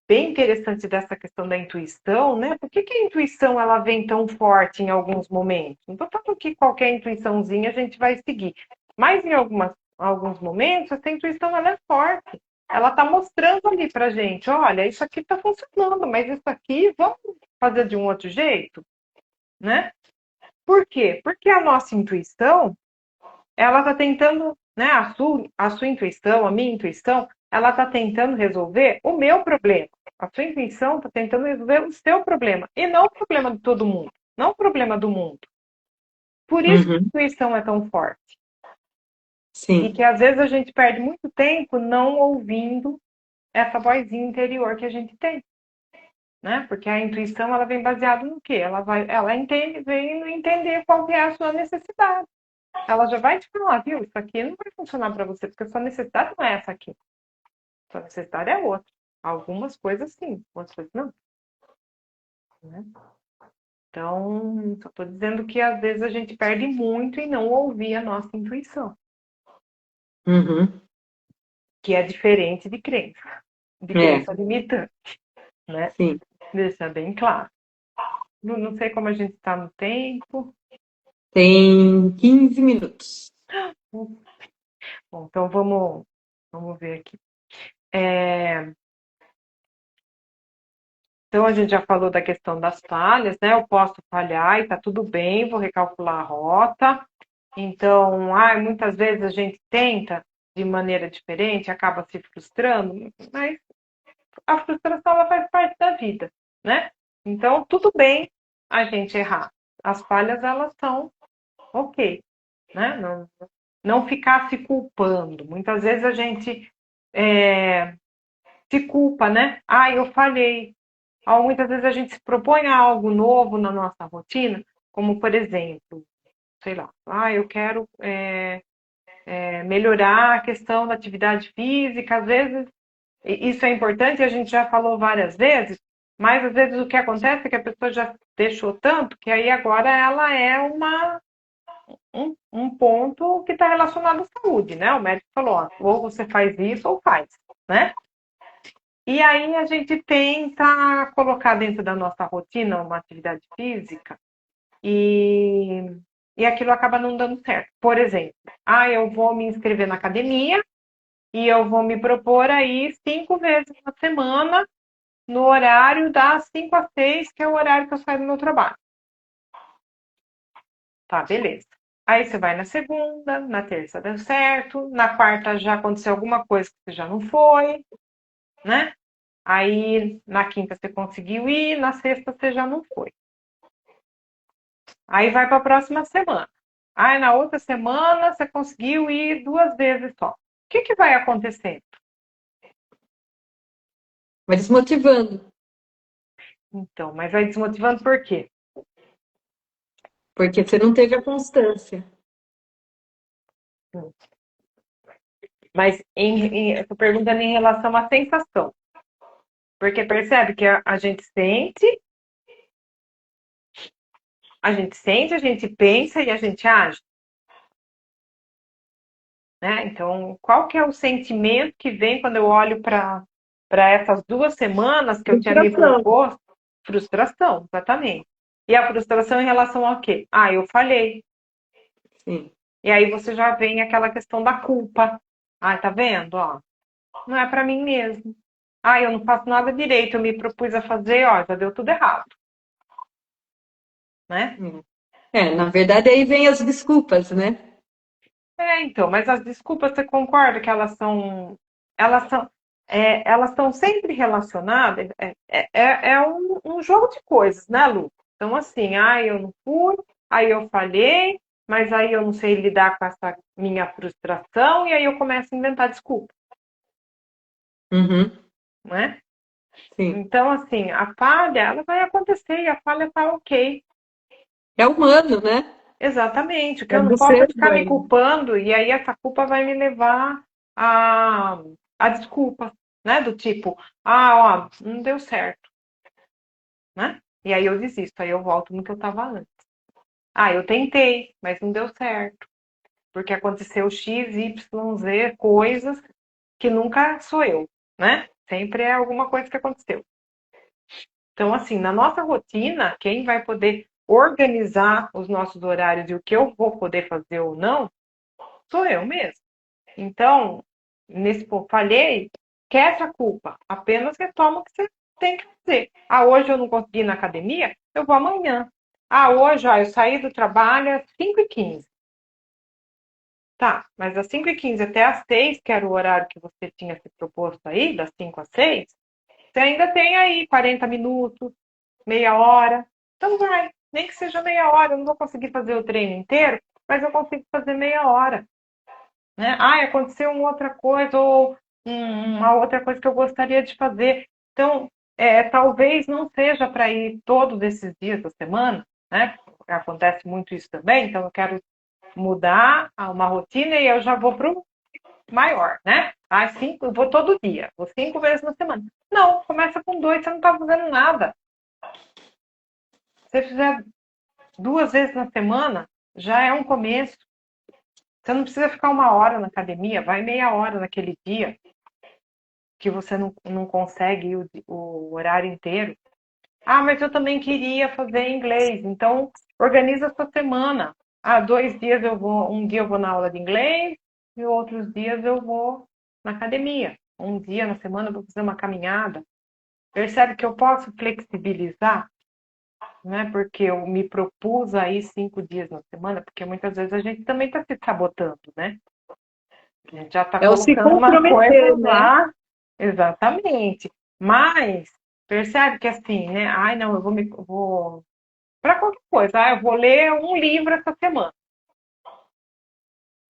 bem interessante dessa questão da intuição, né? Por que a intuição ela vem tão forte em alguns momentos? Não estou falando que qualquer intuiçãozinha a gente vai seguir, mas em alguns momentos essa intuição ela é forte. Ela está mostrando ali para gente, olha, isso aqui está funcionando, mas isso aqui vamos fazer de um outro jeito, né? Por quê? Porque a nossa intuição ela está tentando, né? A sua intuição, a minha intuição, ela está tentando resolver o meu problema. A sua intuição está tentando resolver o seu problema e não o problema de todo mundo, não o problema do mundo. Por isso que a Uhum. intuição é tão forte e Sim. que às vezes a gente perde muito tempo não ouvindo essa vozinha interior que a gente tem, né? Porque a intuição ela vem baseada no quê? Ela entende, vem entender qual que é a sua necessidade. Ela já vai te falar, viu? Isso aqui não vai funcionar para você, porque a sua necessidade não é essa aqui. A sua necessidade é outra. Algumas coisas sim, outras coisas não. Né? Então, só estou dizendo que às vezes a gente perde muito em não ouvir a nossa intuição, Uhum. que é diferente de É, crença limitante, né? sim. Deixar bem claro. Não sei como a gente está no tempo. Tem 15 minutos. Bom, então vamos ver aqui. É, Então, a gente já falou da questão das falhas, né? Eu posso falhar e tá tudo bem, vou recalcular a rota. Então, muitas vezes a gente tenta de maneira diferente, acaba se frustrando, mas a frustração ela faz parte da vida, né? Então, tudo bem a gente errar. As falhas, elas são ok, né? Não ficar se culpando. Muitas vezes a gente se culpa, né? Eu falhei. Muitas vezes a gente se propõe a algo novo na nossa rotina, como por exemplo, sei lá, eu quero melhorar a questão da atividade física, às vezes isso é importante, a gente já falou várias vezes, mas às vezes o que acontece é que a pessoa já deixou tanto que aí agora ela é um ponto que está relacionado à saúde, né? O médico falou, ou você faz isso ou faz, né? E aí a gente tenta colocar dentro da nossa rotina uma atividade física e, e aquilo acaba não dando certo. Por exemplo, eu vou me inscrever na academia e eu vou me propor aí 5 vezes na semana no horário das 5 às 6, que é o horário que eu saio do meu trabalho. Tá, beleza. Aí você vai na segunda, na terça deu certo, na quarta já aconteceu alguma coisa que você já não foi, né? Aí na quinta você conseguiu ir, na sexta você já não foi. Aí vai para a próxima semana. Aí na outra semana você conseguiu ir 2 vezes só. O que vai acontecendo? Vai desmotivando, Então, mas vai desmotivando por quê? porque você não teve a constância. Mas eu tô perguntando em relação à sensação. Porque percebe que a gente sente, a gente pensa e a gente age. Né? Então, qual que é o sentimento que vem quando eu olho para essas 2 semanas que eu tinha me Frustração. proposto? Frustração, exatamente. E a frustração em relação ao quê? Ah, eu falhei. Sim. E aí você já vem aquela questão da culpa. Ah, tá vendo? Ó, não é para mim mesmo. Ah, eu não faço nada direito, eu me propus a fazer, ó, já deu tudo errado. Né? Na verdade, aí vem as desculpas, né? Então, mas as desculpas, você concorda que elas são, elas estão sempre relacionadas? É um jogo de coisas, né, Lu? Então, assim, eu não fui, aí eu falhei, mas aí eu não sei lidar com essa minha frustração, e aí eu começo a inventar desculpa, Uhum, né? sim. Então, assim, a falha, ela vai acontecer, e a falha tá ok. É humano, né? Exatamente, o que É eu não do posso é ser ficar me humano. culpando, e aí essa culpa vai me levar a, a desculpa, né? Do tipo, ó, não deu certo, né? E aí eu desisto, aí eu volto no que eu estava antes. Ah, eu tentei, mas não deu certo, porque aconteceu X, Y, Z, coisas que nunca sou eu, né? Sempre é alguma coisa que aconteceu. Então, assim, na nossa rotina, quem vai poder organizar os nossos horários e o que eu vou poder fazer ou não, sou eu mesmo. Então, nesse ponto, falhei, esquece a culpa. Apenas retoma o que você tem que fazer. Ah, hoje eu não consegui ir na academia? Eu vou amanhã. Ah, hoje, eu saí do trabalho às 5h15. Tá, mas das 5h15 até às 6, que era o horário que você tinha se proposto aí, das 5 às 6, você ainda tem aí 40 minutos, meia hora. Então vai, nem que seja meia hora. Eu não vou conseguir fazer o treino inteiro, mas eu consigo fazer meia hora. Né? Ah, aconteceu uma outra coisa ou uma outra coisa que eu gostaria de fazer. Então, talvez não seja para ir todos esses dias da semana, né? Acontece muito isso também, então eu quero mudar uma rotina e eu já vou para o maior, né? Eu vou todo dia, vou 5 vezes na semana. Não, começa com 2, você não está fazendo nada. Se você fizer 2 vezes na semana, já é um começo. Você não precisa ficar 1 hora na academia, vai meia hora naquele dia que você não consegue ir o horário inteiro. Ah, mas eu também queria fazer inglês, então organiza a sua semana. Ah, 2 dias um dia eu vou na aula de inglês e outros dias eu vou na academia. Um dia na semana eu vou fazer uma caminhada. Percebe que eu posso flexibilizar, né? Porque eu me propus aí 5 dias na semana, porque muitas vezes a gente também está se sabotando, né? A gente já está É o se colocando uma comprometer, coisa né? lá, exatamente. Mas percebe que assim, né? Ai, não, eu vou para qualquer coisa. Ah, eu vou ler um livro essa semana.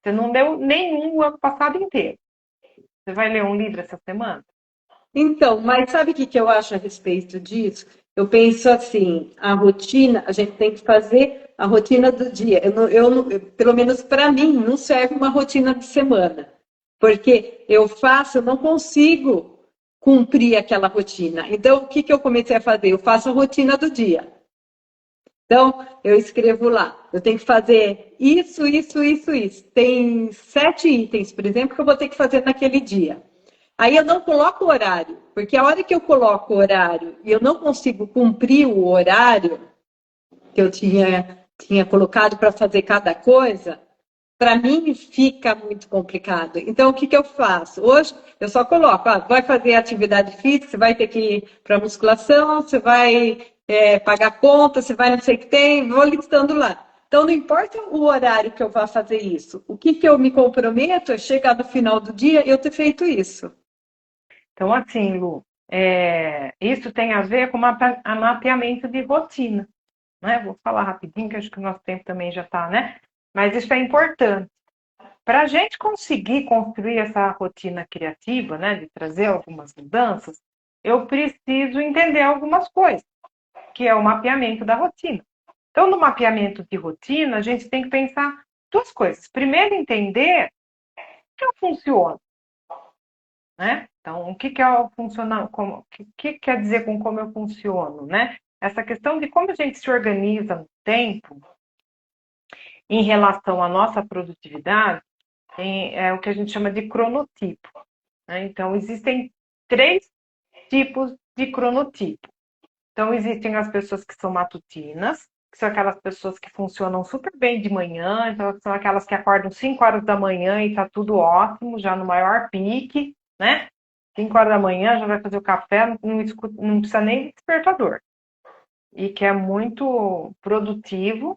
Você não leu nenhum o ano passado inteiro. Você vai ler um livro essa semana? Então, mas sabe o que eu acho a respeito disso? Eu penso assim, a rotina, a gente tem que fazer a rotina do dia. Pelo menos para mim, não serve uma rotina de semana, porque eu não consigo cumprir aquela rotina. Então, o que eu comecei a fazer? Eu faço a rotina do dia. Então, eu escrevo lá, eu tenho que fazer isso, isso, isso, isso. Tem 7 itens, por exemplo, que eu vou ter que fazer naquele dia. Aí eu não coloco o horário, porque a hora que eu coloco o horário e eu não consigo cumprir o horário que eu tinha colocado para fazer cada coisa, para mim fica muito complicado. Então, o que eu faço? Hoje eu só coloco, vai fazer atividade física, você vai ter que ir para musculação, você vai pagar conta, você vai não sei o que tem, vou listando lá. Então, não importa o horário que eu vá fazer isso. O que eu me comprometo é chegar no final do dia e eu ter feito isso. Então, assim, Lu, isso tem a ver com mapeamento de rotina, né? Vou falar rapidinho, que acho que o nosso tempo também já está, né? Mas isso é importante. Para a gente conseguir construir essa rotina criativa, né, de trazer algumas mudanças, eu preciso entender algumas coisas, que é o mapeamento da rotina. Então, no mapeamento de rotina, a gente tem que pensar duas coisas. Primeiro, entender que eu funciono, né? Então, o que é o funcionar, o que quer dizer com como eu funciono, né? Essa questão de como a gente se organiza no tempo em relação à nossa produtividade é o que a gente chama de cronotipo, né? Então, existem 3 tipos de cronotipo. Então, existem as pessoas que são matutinas, que são aquelas pessoas que funcionam super bem de manhã, então são aquelas que acordam 5 horas da manhã e tá tudo ótimo, já no maior pique, né? 5 horas da manhã já vai fazer o café, não precisa nem de despertador. E que é muito produtivo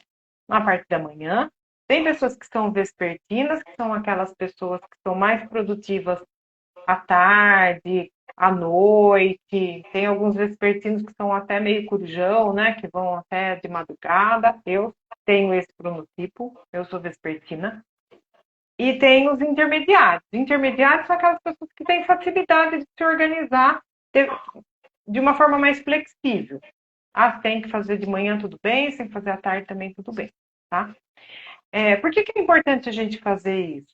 na parte da manhã. Tem pessoas que são vespertinas, que são aquelas pessoas que são mais produtivas à tarde, à noite. Tem alguns vespertinos que são até meio corujão, né? Que vão até de madrugada. Eu tenho esse cronotipo, eu sou vespertina. E tem os intermediários. Os intermediários são aquelas pessoas que têm facilidade de se organizar de uma forma mais flexível. Ah, tem que fazer de manhã, tudo bem. Se tem que fazer à tarde, também tudo bem, tá? Por que é importante a gente fazer isso?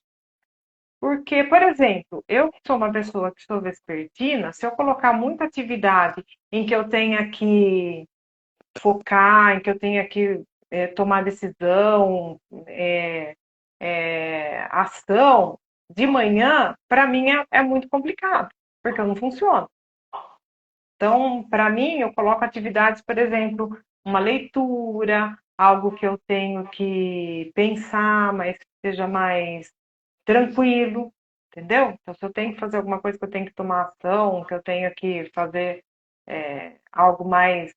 Porque, por exemplo, eu sou uma pessoa que sou vespertina, se eu colocar muita atividade em que eu tenha que focar, em que eu tenha que tomar decisão, ação, de manhã, para mim é muito complicado, porque eu não funciono. Então, para mim, eu coloco atividades, por exemplo, uma leitura, algo que eu tenho que pensar, mas que seja mais tranquilo, entendeu? Então, se eu tenho que fazer alguma coisa que eu tenho que tomar ação, que eu tenho que fazer algo mais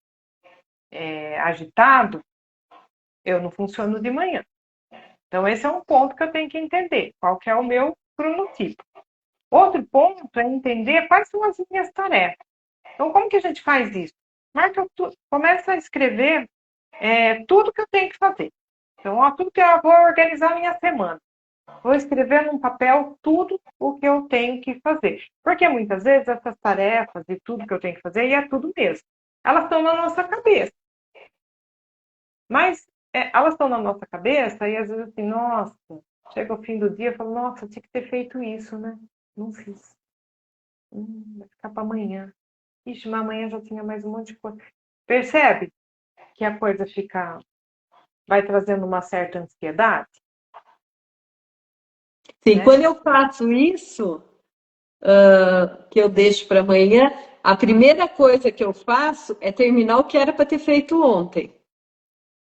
agitado, eu não funciono de manhã. Então, esse é um ponto que eu tenho que entender, qual que é o meu cronotipo. Outro ponto é entender quais são as minhas tarefas. Então, como que a gente faz isso? Começa a escrever tudo que eu tenho que fazer. Então, tudo que eu vou organizar a minha semana. Vou escrever num papel tudo o que eu tenho que fazer. Porque muitas vezes essas tarefas e tudo que eu tenho que fazer, e é tudo mesmo, elas estão na nossa cabeça. Mas elas estão na nossa cabeça e às vezes assim, nossa, chega o fim do dia e falo, nossa, tinha que ter feito isso, né? Não fiz. Vai ficar para amanhã. Ixi, mas amanhã já tinha mais um monte de coisa. Percebe que a coisa vai trazendo uma certa ansiedade? Sim, Né? quando eu faço isso, que eu deixo para amanhã, a primeira coisa que eu faço é terminar o que era para ter feito ontem.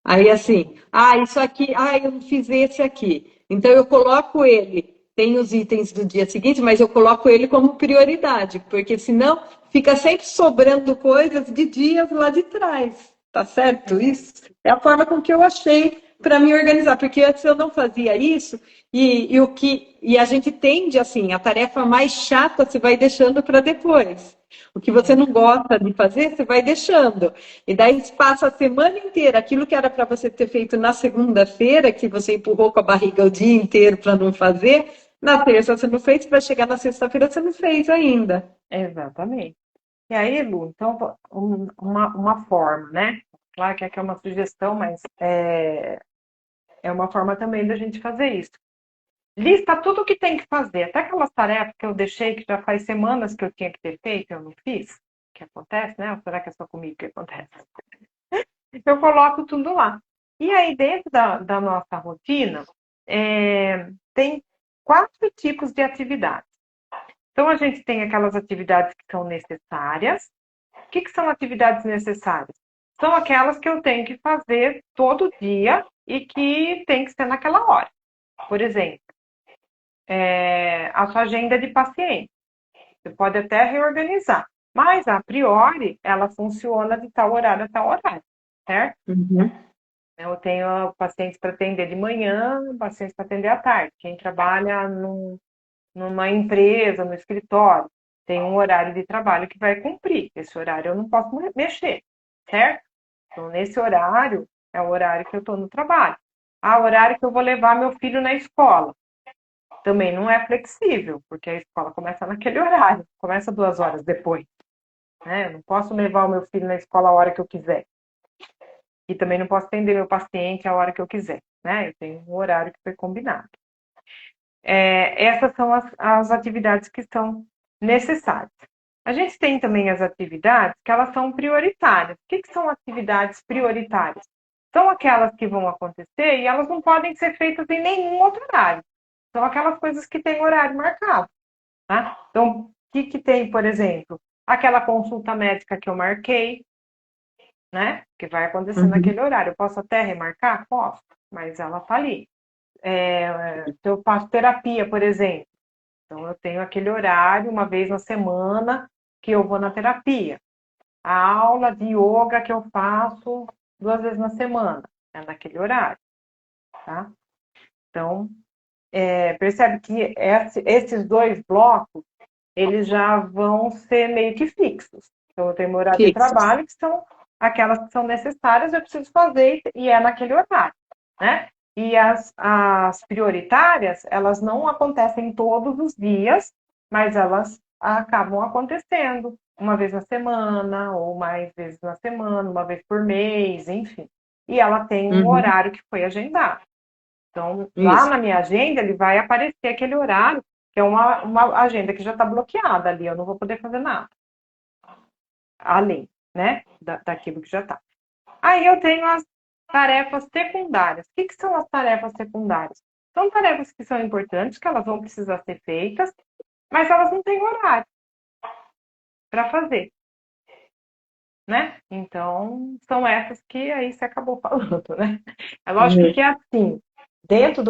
Aí assim, isso aqui, eu não fiz esse aqui. Então eu coloco ele, tem os itens do dia seguinte, mas eu coloco ele como prioridade, porque senão fica sempre sobrando coisas de dias lá de trás. Tá certo? Isso é a forma com que eu achei para me organizar, porque antes eu não fazia isso e a gente tende assim, a tarefa mais chata você vai deixando para depois. O que você não gosta de fazer, você vai deixando. E daí passa a semana inteira. Aquilo que era para você ter feito na segunda-feira, que você empurrou com a barriga o dia inteiro para não fazer, na terça você não fez, vai chegar na sexta-feira você não fez ainda. Exatamente. E aí, Lu, então, uma forma, né? Claro que aqui é uma sugestão, mas é uma forma também da gente fazer isso. Lista tudo o que tem que fazer, até aquelas tarefas que eu deixei, que já faz semanas que eu tinha que ter feito, eu não fiz, que acontece, né? Ou será que é só comigo que acontece? Eu coloco tudo lá. E aí, dentro da nossa rotina, tem 4 tipos de atividades. Então, a gente tem aquelas atividades que são necessárias. O que são atividades necessárias? São aquelas que eu tenho que fazer todo dia e que tem que ser naquela hora. Por exemplo, a sua agenda de paciente. Você pode até reorganizar, mas a priori ela funciona de tal horário a tal horário, certo? Uhum. Eu tenho pacientes para atender de manhã, pacientes para atender à tarde. Quem trabalha numa empresa, no escritório, tem um horário de trabalho que vai cumprir. Esse horário eu não posso mexer, certo? Então, nesse horário, é o horário que eu estou no trabalho. O horário que eu vou levar meu filho na escola. Também não é flexível, porque a escola começa naquele horário, começa 2 horas depois. Né? Eu não posso levar o meu filho na escola a hora que eu quiser. E também não posso atender meu paciente a hora que eu quiser. Né? Eu tenho um horário que foi combinado. Essas são as atividades que são necessárias. A gente tem também as atividades que elas são prioritárias. O que são atividades prioritárias? São aquelas que vão acontecer e elas não podem ser feitas em nenhum outro horário. São aquelas coisas que têm horário marcado. Tá? Então, o que tem, por exemplo? Aquela consulta médica que eu marquei, né? Que vai acontecer naquele horário. Eu posso até remarcar? Posso, mas ela está ali. Se eu faço terapia, por exemplo, então eu tenho aquele horário, uma vez na semana, que eu vou na terapia. A aula de yoga que eu faço 2 vezes na semana, é naquele horário, tá? Então, percebe que esses 2 blocos, eles já vão ser meio que fixos. Então, eu tenho meu horário de trabalho, que são aquelas que são necessárias, eu preciso fazer, e é naquele horário, né? E as prioritárias, elas não acontecem todos os dias, mas elas acabam acontecendo uma vez na semana, ou mais vezes na semana, uma vez por mês, enfim. E ela tem um horário que foi agendado. Então, lá na minha agenda, ele vai aparecer aquele horário, que é uma agenda que já está bloqueada ali, eu não vou poder fazer nada. Além, né, daquilo que já está. Aí eu tenho as tarefas secundárias. O que são as tarefas secundárias? São tarefas que são importantes, que elas vão precisar ser feitas, mas elas não têm horário para fazer. Né? Então, são essas que aí você acabou falando, né? É lógico que é assim, dentro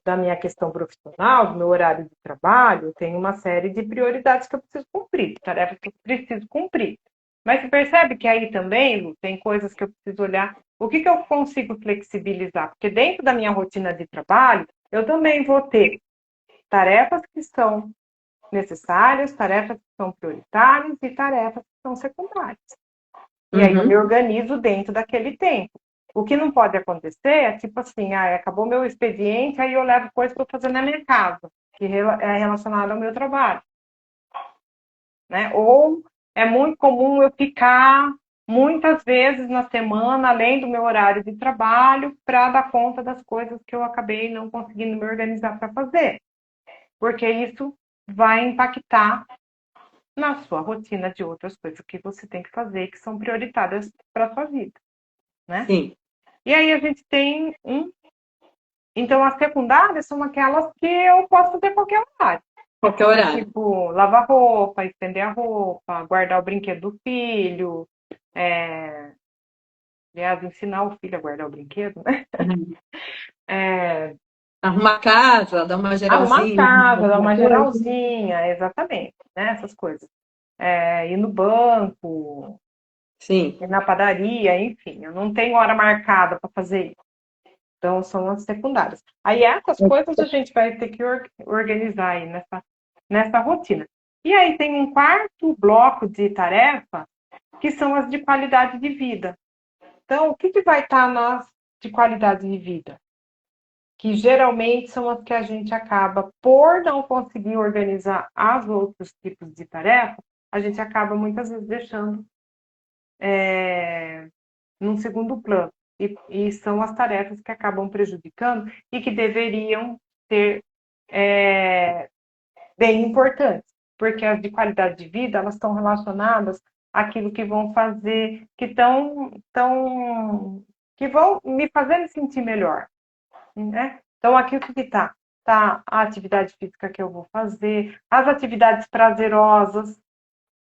da minha questão profissional, do meu horário de trabalho, eu tenho uma série de prioridades que eu preciso cumprir, tarefas que eu preciso cumprir. Mas você percebe que aí também, Lu, tem coisas que eu preciso olhar, o que eu consigo flexibilizar? Porque dentro da minha rotina de trabalho, eu também vou ter tarefas que são necessárias, tarefas que são prioritárias e tarefas que são secundárias. E aí eu me organizo dentro daquele tempo. O que não pode acontecer é tipo assim, acabou meu expediente, aí eu levo coisa para fazer na minha casa, que é relacionada ao meu trabalho. Né? Ou é muito comum eu ficar muitas vezes na semana, além do meu horário de trabalho, para dar conta das coisas que eu acabei não conseguindo me organizar para fazer. Porque isso vai impactar na sua rotina de outras coisas que você tem que fazer, que são prioritárias para a sua vida. Né? Sim. E aí a gente tem Então, as secundárias são aquelas que eu posso fazer qualquer horário. Qualquer horário. Tipo, lavar roupa, estender a roupa, guardar o brinquedo do filho, aliás, ensinar o filho a guardar o brinquedo, né? Arrumar a casa, dar uma Arrumar a geralzinha. casa, dar uma geralzinha, exatamente, né? Essas coisas. Ir no banco, Sim. ir na padaria, enfim, eu não tenho hora marcada para fazer isso. Então, são as secundárias. Aí, essas coisas a gente vai ter que organizar aí nessa rotina. E aí, tem um quarto bloco de tarefa, que são as de qualidade de vida. Então, o que vai estar nas de qualidade de vida? Que geralmente são as que a gente acaba, por não conseguir organizar os outros tipos de tarefa, a gente acaba muitas vezes deixando num segundo plano. E são as tarefas que acabam prejudicando e que deveriam ser bem importantes, porque as de qualidade de vida, elas estão relacionadas àquilo que vão fazer, que vão me fazer me sentir melhor. Né? Então, aqui o que está? Tá a atividade física que eu vou fazer, as atividades prazerosas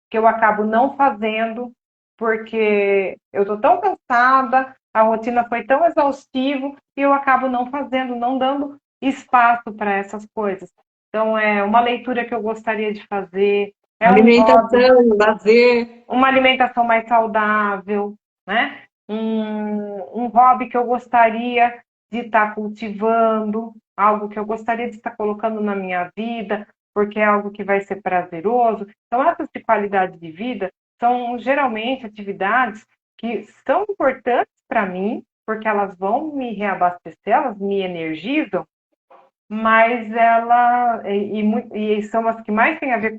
que eu acabo não fazendo, porque eu estou tão cansada, a rotina foi tão exaustiva, e eu acabo não fazendo, não dando espaço para essas coisas. Então, é uma leitura que eu gostaria de fazer, é um hobby, Alimentação, lazer. uma alimentação mais saudável, né? um hobby que eu gostaria de estar cultivando, algo que eu gostaria de estar colocando na minha vida, porque é algo que vai ser prazeroso. Então, essas de qualidade de vida são geralmente atividades que são importantes para mim, porque elas vão me reabastecer, elas me energizam, mas e são as que mais têm a ver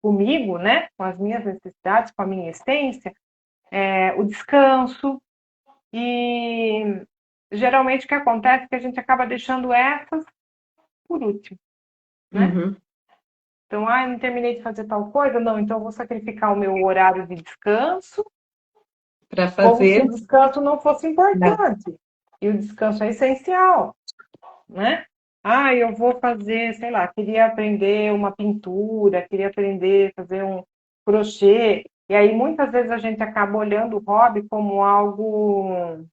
comigo, né? Com as minhas necessidades, com a minha essência, o descanso, e geralmente o que acontece é que a gente acaba deixando essas por último, né? Uhum. Então, não terminei de fazer tal coisa, não, então eu vou sacrificar o meu horário de descanso, Para como se fazer. o descanso não fosse Né? importante. E o descanso é essencial, né? Eu vou fazer, sei lá, queria aprender uma pintura, queria aprender a fazer um crochê. E aí, muitas vezes, a gente acaba olhando o hobby como algo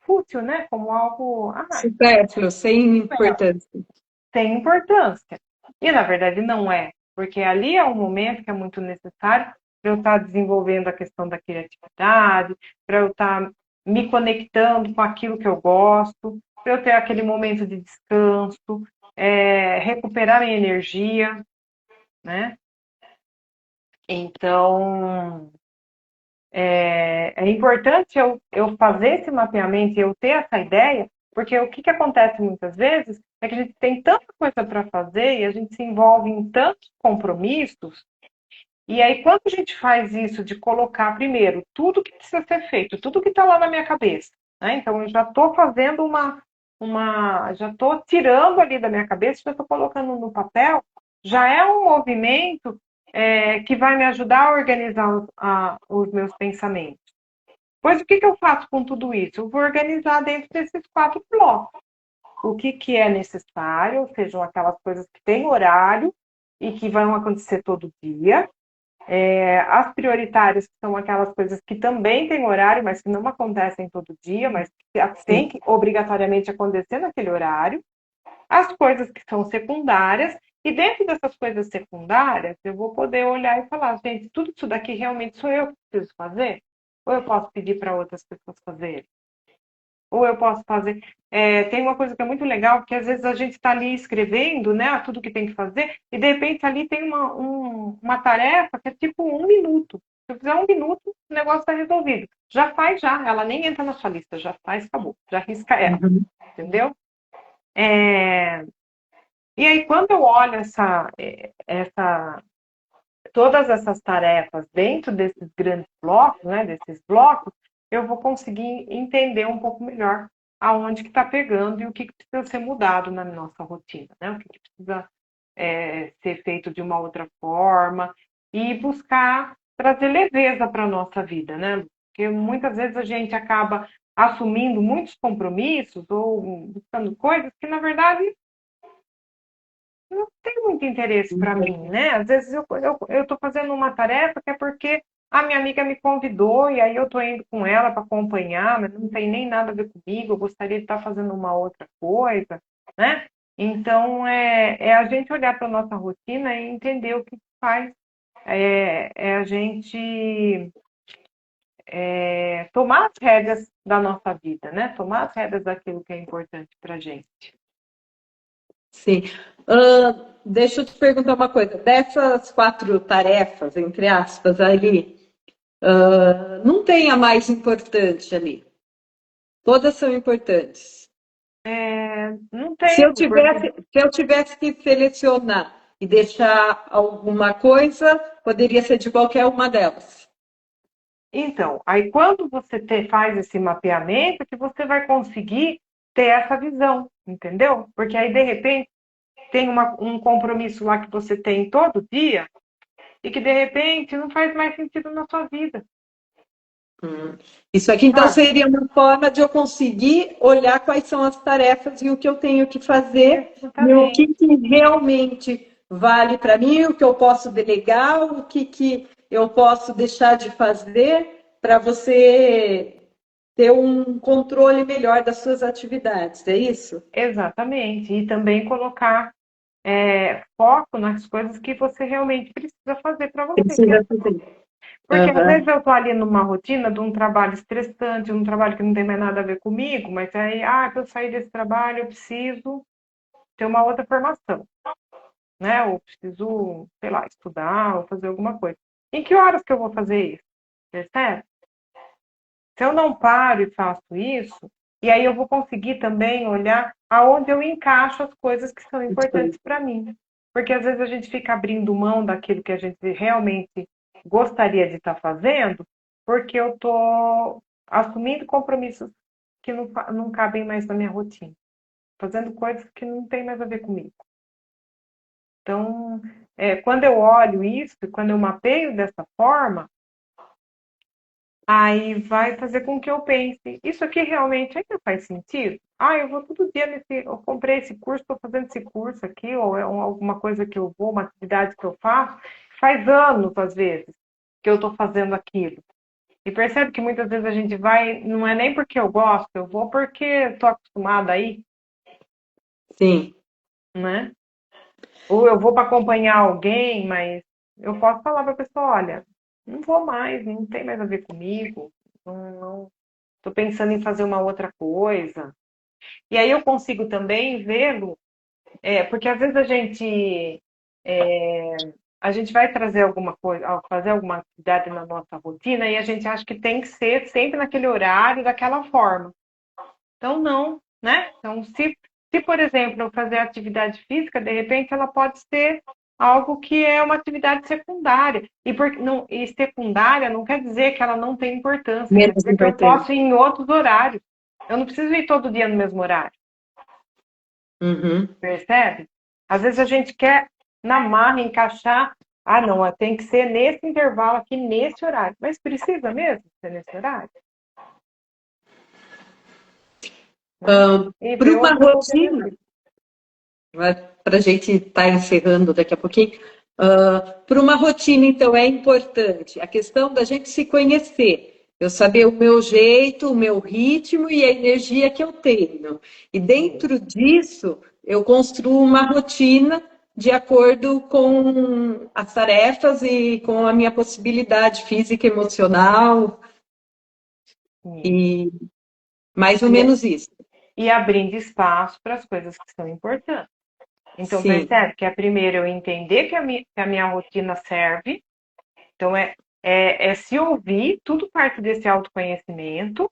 fútil, né? Como algo, Supérfluo, sem importância. tem importância. E, na verdade, não é. Porque ali é um momento que é muito necessário para eu estar desenvolvendo a questão da criatividade, para eu estar me conectando com aquilo que eu gosto, para eu ter aquele momento de descanso, recuperar minha energia, né? Então, é importante eu fazer esse mapeamento e eu ter essa ideia, porque o que acontece muitas vezes é que a gente tem tanta coisa para fazer e a gente se envolve em tantos compromissos, e aí quando a gente faz isso de colocar primeiro tudo que precisa ser feito, tudo que está lá na minha cabeça, né? Então eu já estou fazendo já estou tirando ali da minha cabeça, já estou colocando no papel, já é um movimento que vai me ajudar a organizar os meus pensamentos. Pois o que eu faço com tudo isso? Eu vou organizar dentro desses 4 blocos. O que é necessário, ou sejam aquelas coisas que têm horário e que vão acontecer todo dia. As prioritárias, que são aquelas coisas que também têm horário, mas que não acontecem todo dia, mas que tem que obrigatoriamente acontecer naquele horário. As coisas que são secundárias, e dentro dessas coisas secundárias, eu vou poder olhar e falar, gente, tudo isso daqui realmente sou eu que preciso fazer? Ou eu posso pedir para outras pessoas fazerem? Ou eu posso fazer. Tem uma coisa que é muito legal, porque às vezes a gente está ali escrevendo, né, tudo que tem que fazer, e de repente ali tem uma tarefa que é tipo 1 minuto. Se eu fizer 1 minuto, o negócio está resolvido. Já faz, já. Ela nem entra na sua lista, já faz, acabou. Já risca ela, Uhum. entendeu? É, E aí, quando eu olho todas essas tarefas dentro desses grandes blocos, né, desses blocos, eu vou conseguir entender um pouco melhor aonde que está pegando e o que precisa ser mudado na nossa rotina, né? O que precisa ser feito de uma outra forma e buscar trazer leveza para a nossa vida, né? Porque muitas vezes a gente acaba assumindo muitos compromissos ou buscando coisas que, na verdade, não tem muito interesse para mim, né? Às vezes eu tô fazendo uma tarefa que é porque a minha amiga me convidou e aí eu tô indo com ela para acompanhar, mas não tem nem nada a ver comigo, eu gostaria de estar fazendo uma outra coisa, né? Então, é a gente olhar para a nossa rotina e entender o que faz. A gente tomar as rédeas da nossa vida, né? Tomar as rédeas daquilo que é importante para a gente. Sim. Deixa eu te perguntar uma coisa. Dessas 4 tarefas, entre aspas, ali, não tem a mais importante ali. Todas são importantes. Não Se tem, eu porque tivesse que selecionar e deixar alguma coisa, poderia ser de qualquer uma delas. então, aí quando você faz esse mapeamento, que você vai conseguir ter essa visão, entendeu? Porque aí, de repente, tem um compromisso lá que você tem todo dia e que, de repente, não faz mais sentido na sua vida, Isso aqui, então, sabe? seria uma forma de eu conseguir olhar quais são as tarefas e o que eu tenho que fazer e o Exatamente. que realmente vale para mim, o que eu posso delegar, o que eu posso deixar de fazer para você ter um controle melhor das suas atividades, é isso? Exatamente. E também colocar foco nas coisas que você realmente precisa fazer para você. Precisa fazer. Porque às vezes eu tô ali numa rotina de um trabalho estressante, um trabalho que não tem mais nada a ver comigo, mas aí, para eu sair desse trabalho, eu preciso ter uma outra formação, né? Ou preciso, sei lá, estudar ou fazer alguma coisa. Em que horas que eu vou fazer isso? Percebe? Se eu não paro e faço isso, e aí eu vou conseguir também olhar aonde eu encaixo as coisas que são importantes para mim. Porque às vezes a gente fica abrindo mão daquilo que a gente realmente gostaria de estar fazendo, porque eu estou assumindo compromissos que não cabem mais na minha rotina, fazendo coisas que não têm mais a ver comigo. Então, quando eu olho isso, quando eu mapeio dessa forma, aí vai fazer com que eu pense, isso aqui realmente ainda faz sentido? Eu vou todo dia eu comprei esse curso, estou fazendo esse curso aqui, ou é alguma coisa que eu vou, uma atividade que eu faço, faz anos, às vezes, que eu estou fazendo aquilo. E percebe que muitas vezes a gente vai, não é nem porque eu gosto, eu vou porque estou acostumada aí. Sim. Né? Ou eu vou para acompanhar alguém, mas eu posso falar para a pessoa, olha, não vou mais, não tem mais a ver comigo, não estou pensando em fazer uma outra coisa. E aí eu consigo também vê-lo, porque às vezes a gente vai trazer alguma coisa, fazer alguma atividade na nossa rotina e a gente acha que tem que ser sempre naquele horário, daquela forma. Então, não, né? Então, se, por exemplo, eu fazer atividade física, de repente ela pode ser algo que é uma atividade secundária. E secundária não quer dizer que ela não tem importância, quer Menos dizer que eu importante. posso ir em outros horários. Eu não preciso ir todo dia no mesmo horário. Uhum. Percebe? Às vezes a gente quer, na marra, encaixar. Não, tem que ser nesse intervalo aqui, nesse horário. Mas precisa mesmo ser nesse horário? E Para ver uma outras rotina, alternativas. para a gente estar encerrando daqui a pouquinho, para uma rotina, então, é importante a questão da gente se conhecer, eu saber o meu jeito, o meu ritmo e a energia que eu tenho. E dentro disso, eu construo uma rotina de acordo com as tarefas e com a minha possibilidade física, emocional, e mais ou menos isso. E abrindo espaço para as coisas que são importantes. Então, Sim. percebe que é primeiro eu entender que a minha rotina serve. Então, é se ouvir, tudo parte desse autoconhecimento,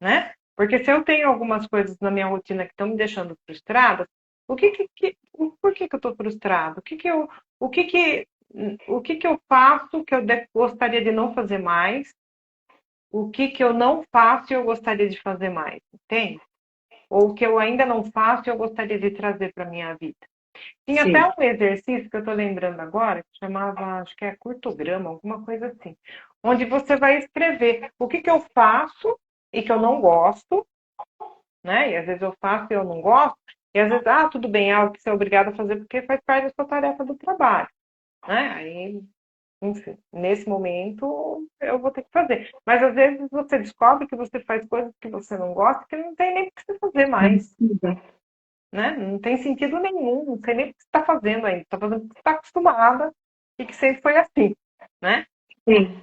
né? Porque se eu tenho algumas coisas na minha rotina que estão me deixando frustrada, por que eu estou frustrada? O que que eu faço que eu gostaria de não fazer mais? O que eu não faço e eu gostaria de fazer mais? Entende? Ou o que eu ainda não faço e eu gostaria de trazer para a minha vida. Tinha até Sim. um exercício que eu estou lembrando agora, que chamava, acho que é curtograma, alguma coisa assim, onde você vai escrever o que eu faço e que eu não gosto, né? E às vezes eu faço e eu não gosto, e às vezes, tudo bem, é algo que você é obrigado a fazer porque faz parte da sua tarefa do trabalho, né? Aí, enfim, nesse momento eu vou ter que fazer. Mas às vezes você descobre que você faz coisas que você não gosta, que não tem nem por que você fazer mais. Né? Não tem sentido nenhum, não sei nem o que você está fazendo ainda, está fazendo porque você está acostumada e que sempre foi assim, né? Sim.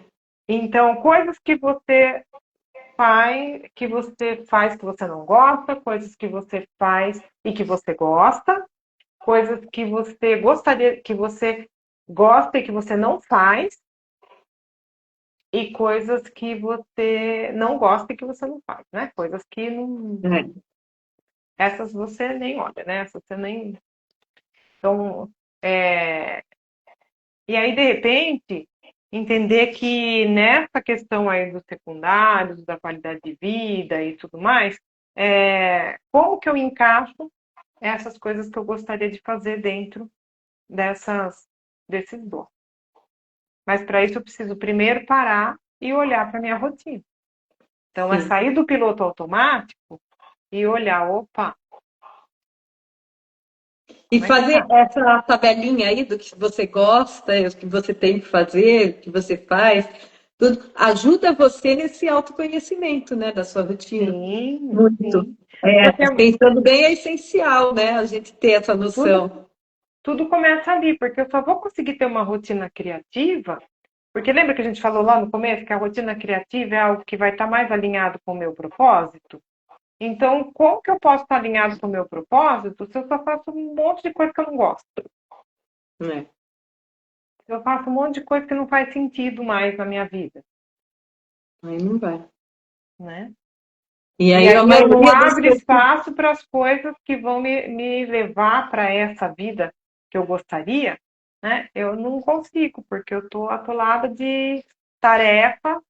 Então, coisas que você não gosta, coisas que você faz e que você gosta, coisas que você gostaria, que você gosta e que você não faz, e coisas que você não gosta e que você não faz, né? Coisas que não. Essas você nem olha, né? Essas você nem. Então, e aí, de repente, entender que nessa questão aí dos secundários, da qualidade de vida e tudo mais, como que eu encaixo essas coisas que eu gostaria de fazer dentro desses blocos. Mas para isso eu preciso primeiro parar e olhar para minha rotina. Então, é sair do piloto automático e olhar, opa. E fazer essa tabelinha aí do que você gosta, o que você tem que fazer, o que você faz, tudo ajuda você nesse autoconhecimento, né, da sua rotina. Sim, muito. sim. Porque Pensando bem, é essencial, né, a gente ter essa noção. tudo começa ali, porque eu só vou conseguir ter uma rotina criativa Porque lembra que a gente falou lá no começo que a rotina criativa é algo que vai estar mais alinhado com o meu propósito? Então, como que eu posso estar alinhado com o meu propósito se eu só faço um monte de coisa que eu não gosto? né? Se eu faço um monte de coisa que não faz sentido mais na minha vida, Aí não vai. né? E E aí a aí eu não maioria das abro coisas. espaço para as coisas que vão me levar para essa vida que eu gostaria, né? Eu não consigo, porque eu estou atolada de tarefa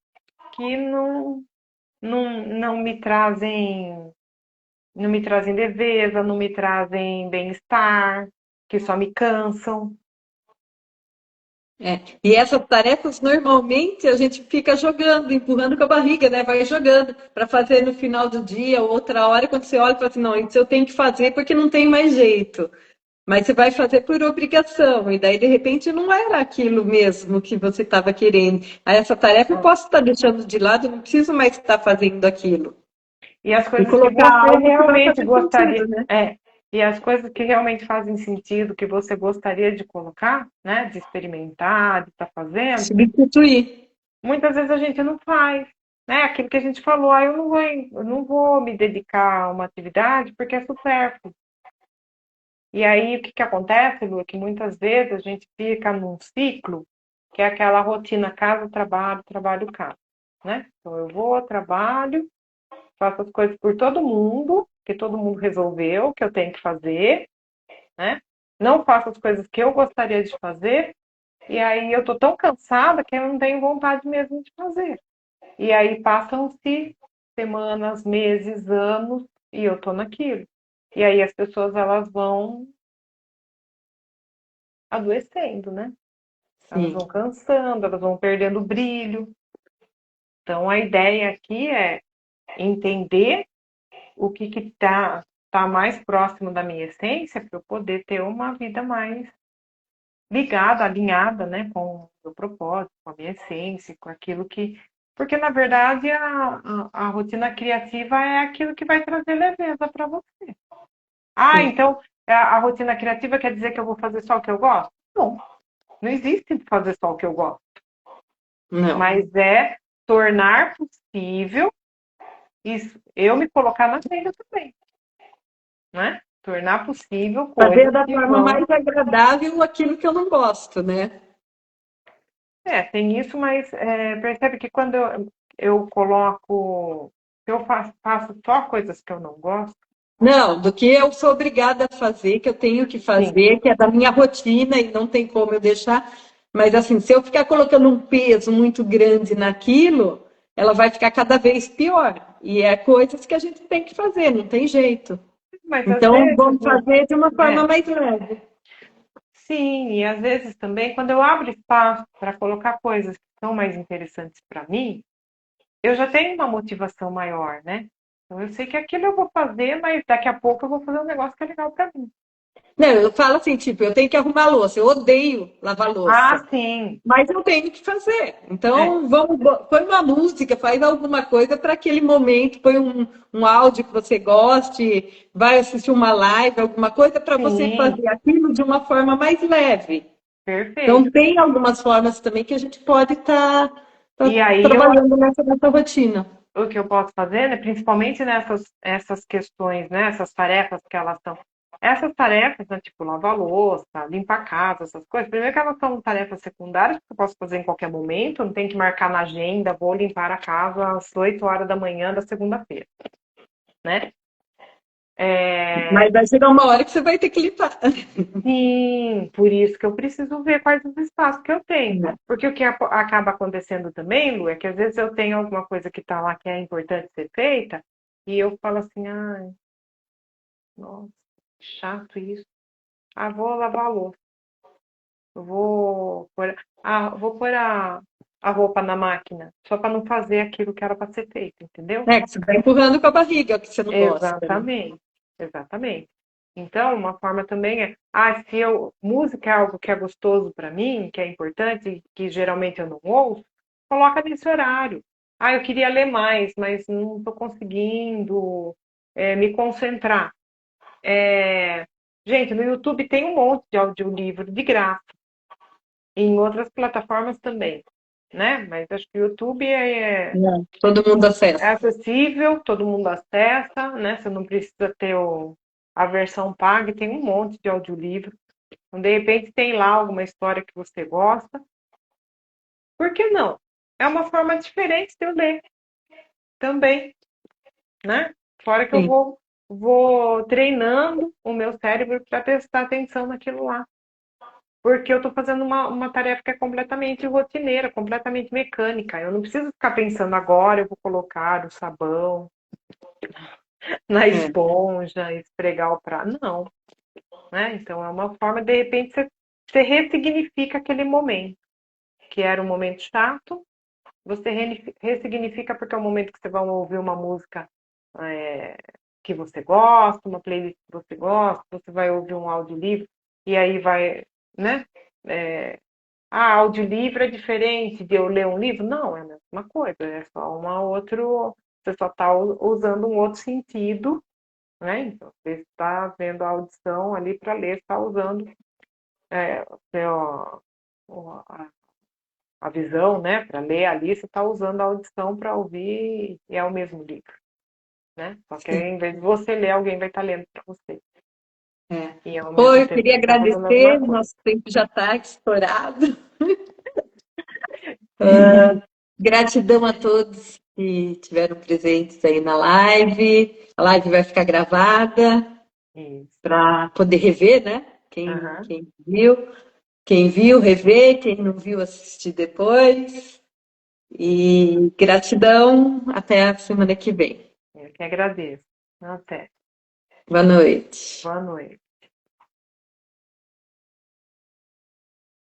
que não me trazem, não me trazem leveza, não me trazem bem-estar, que só me cansam. É. E essas tarefas, normalmente, a gente fica jogando, empurrando com a barriga, né? Vai jogando para fazer no final do dia, outra hora, quando você olha e fala assim, não, isso eu tenho que fazer porque não tem mais jeito. Mas você vai fazer por obrigação, e daí, de repente, não era aquilo mesmo que você estava querendo. Aí, essa tarefa eu posso estar deixando de lado, não preciso mais estar fazendo aquilo. E as E coisas que colocar você algo que vai realmente fazer gostaria, sentido, né? e as coisas que realmente fazem sentido, que você gostaria de colocar, né, de experimentar, de estar fazendo, Substituir. muitas vezes a gente não faz, né? Aquilo que a gente falou, eu não vou me dedicar a uma atividade porque é supérfluo. E aí o que que acontece, Lu, é que muitas vezes a gente fica num ciclo que é aquela rotina casa, trabalho, trabalho, casa, né? Então eu vou, trabalho, faço as coisas por todo mundo, que todo mundo resolveu, que eu tenho que fazer, né? Não faço as coisas que eu gostaria de fazer, e aí eu tô tão cansada que eu não tenho vontade mesmo de fazer. E aí passam-se semanas, meses, anos, e eu tô naquilo. E aí as pessoas elas vão adoecendo, né? Elas Sim. vão cansando, elas vão perdendo o brilho. Então a ideia aqui é entender o que tá mais próximo da minha essência para eu poder ter uma vida mais ligada, alinhada, né, com o meu propósito, com a minha essência, com aquilo que. Porque, na verdade, a rotina criativa é aquilo que vai trazer leveza para você. Ah, Sim. então a rotina criativa quer dizer que eu vou fazer só o que eu gosto? Não, não existe fazer só o que eu gosto, Não. mas é tornar possível isso, eu me colocar na frente também, né? Tornar possível Fazer coisas da que forma vão. mais agradável aquilo que eu não gosto, né? Tem isso, mas percebe que quando eu coloco. Se eu faço só coisas que eu não gosto, Não, do que eu sou obrigada a fazer, que eu tenho que sim, fazer, que é da minha rotina e não tem como eu deixar. Mas assim, se eu ficar colocando um peso muito grande naquilo, ela vai ficar cada vez pior. E é coisas que a gente tem que fazer, não tem jeito. mas às Então, vezes, vamos fazer de uma forma é, mais leve. sim, e às vezes também, quando eu abro espaço para colocar coisas que são mais interessantes para mim, eu já tenho uma motivação maior, né? Então eu sei que aquilo eu vou fazer, mas daqui a pouco eu vou fazer um negócio que é legal para mim. Não, eu falo assim, tipo, eu tenho que arrumar louça, eu odeio lavar louça. Ah, sim, Mas eu tenho que fazer. é, Então, vamos, põe uma música, faz alguma coisa para aquele momento, põe um áudio que você goste, vai assistir uma live, alguma coisa para você sim, fazer aquilo de uma forma mais leve. Então, perfeito. tem algumas formas também que a gente pode estar E aí trabalhando nessa rotina. o que eu posso fazer, né, principalmente nessas essas questões, né, essas tarefas que elas são. Essas tarefas, né, tipo lavar louça, limpar a casa, essas coisas, primeiro que elas são tarefas secundárias que eu posso fazer em qualquer momento, não tem que marcar na agenda, vou limpar a casa às 8 horas da manhã da segunda-feira, né? Mas vai chegar uma hora que você vai ter que limpar. Sim, por isso que eu preciso ver quais os espaços que eu tenho. Porque o que acaba acontecendo também, Lu, é que às vezes eu tenho alguma coisa que está lá que é importante ser feita, e eu falo assim, ai, nossa, chato isso. Ah, vou lavar a louça. Eu vou pôr a roupa na máquina, só para não fazer aquilo que era para ser feito, entendeu? É, que você vai empurrando com a barriga, o que você não gosta. Né? Exatamente, exatamente. Então, uma forma também é, se música é algo que é gostoso para mim, que é importante, que geralmente eu não ouço, coloca nesse horário. Ah, eu queria ler mais, mas não estou conseguindo me concentrar. É, gente, no YouTube tem um monte de audiolivro de graça, em outras plataformas também. né? Mas acho que o YouTube Não, todo mundo é acessa. acessível, todo mundo acessa, né? Você não precisa ter a versão paga, e tem um monte de audiolivro. Então, de repente, tem lá alguma história que você gosta. Por que não? É uma forma diferente de eu ler também, né? Fora que eu Sim, vou treinando o meu cérebro para prestar atenção naquilo lá. Porque eu estou fazendo uma tarefa que é completamente rotineira, completamente mecânica. Eu não preciso ficar pensando agora, eu vou colocar o sabão na é, esponja, esfregar o prato. Não, né? Então é uma forma, de repente, você ressignifica aquele momento, que era um momento chato, você ressignifica porque é um momento que você vai ouvir uma música é, que você gosta, uma playlist que você gosta, você vai ouvir um audiolivro, e aí vai, né? É, audiolivro é diferente de eu ler um livro? Não, é a mesma coisa, é só uma outro. Você só está usando um outro sentido, né? Então, você está vendo a audição ali para ler, está usando a visão, né? Para ler ali, você está usando a audição para ouvir e é o mesmo livro, né? Só que sim. em vez de você ler, alguém vai estar lendo para você. É. E ao Pô, mesmo eu tempo queria você está fazendo alguma agradecer, coisa. nosso tempo já está estourado. Ah, gratidão a todos que tiveram presentes aí na live. A live vai ficar gravada Isso. para poder rever, né? Aham. Quem viu, rever, quem não viu, assistir depois. E gratidão, até a semana que vem. Eu que agradeço. Até. Boa noite. Boa noite.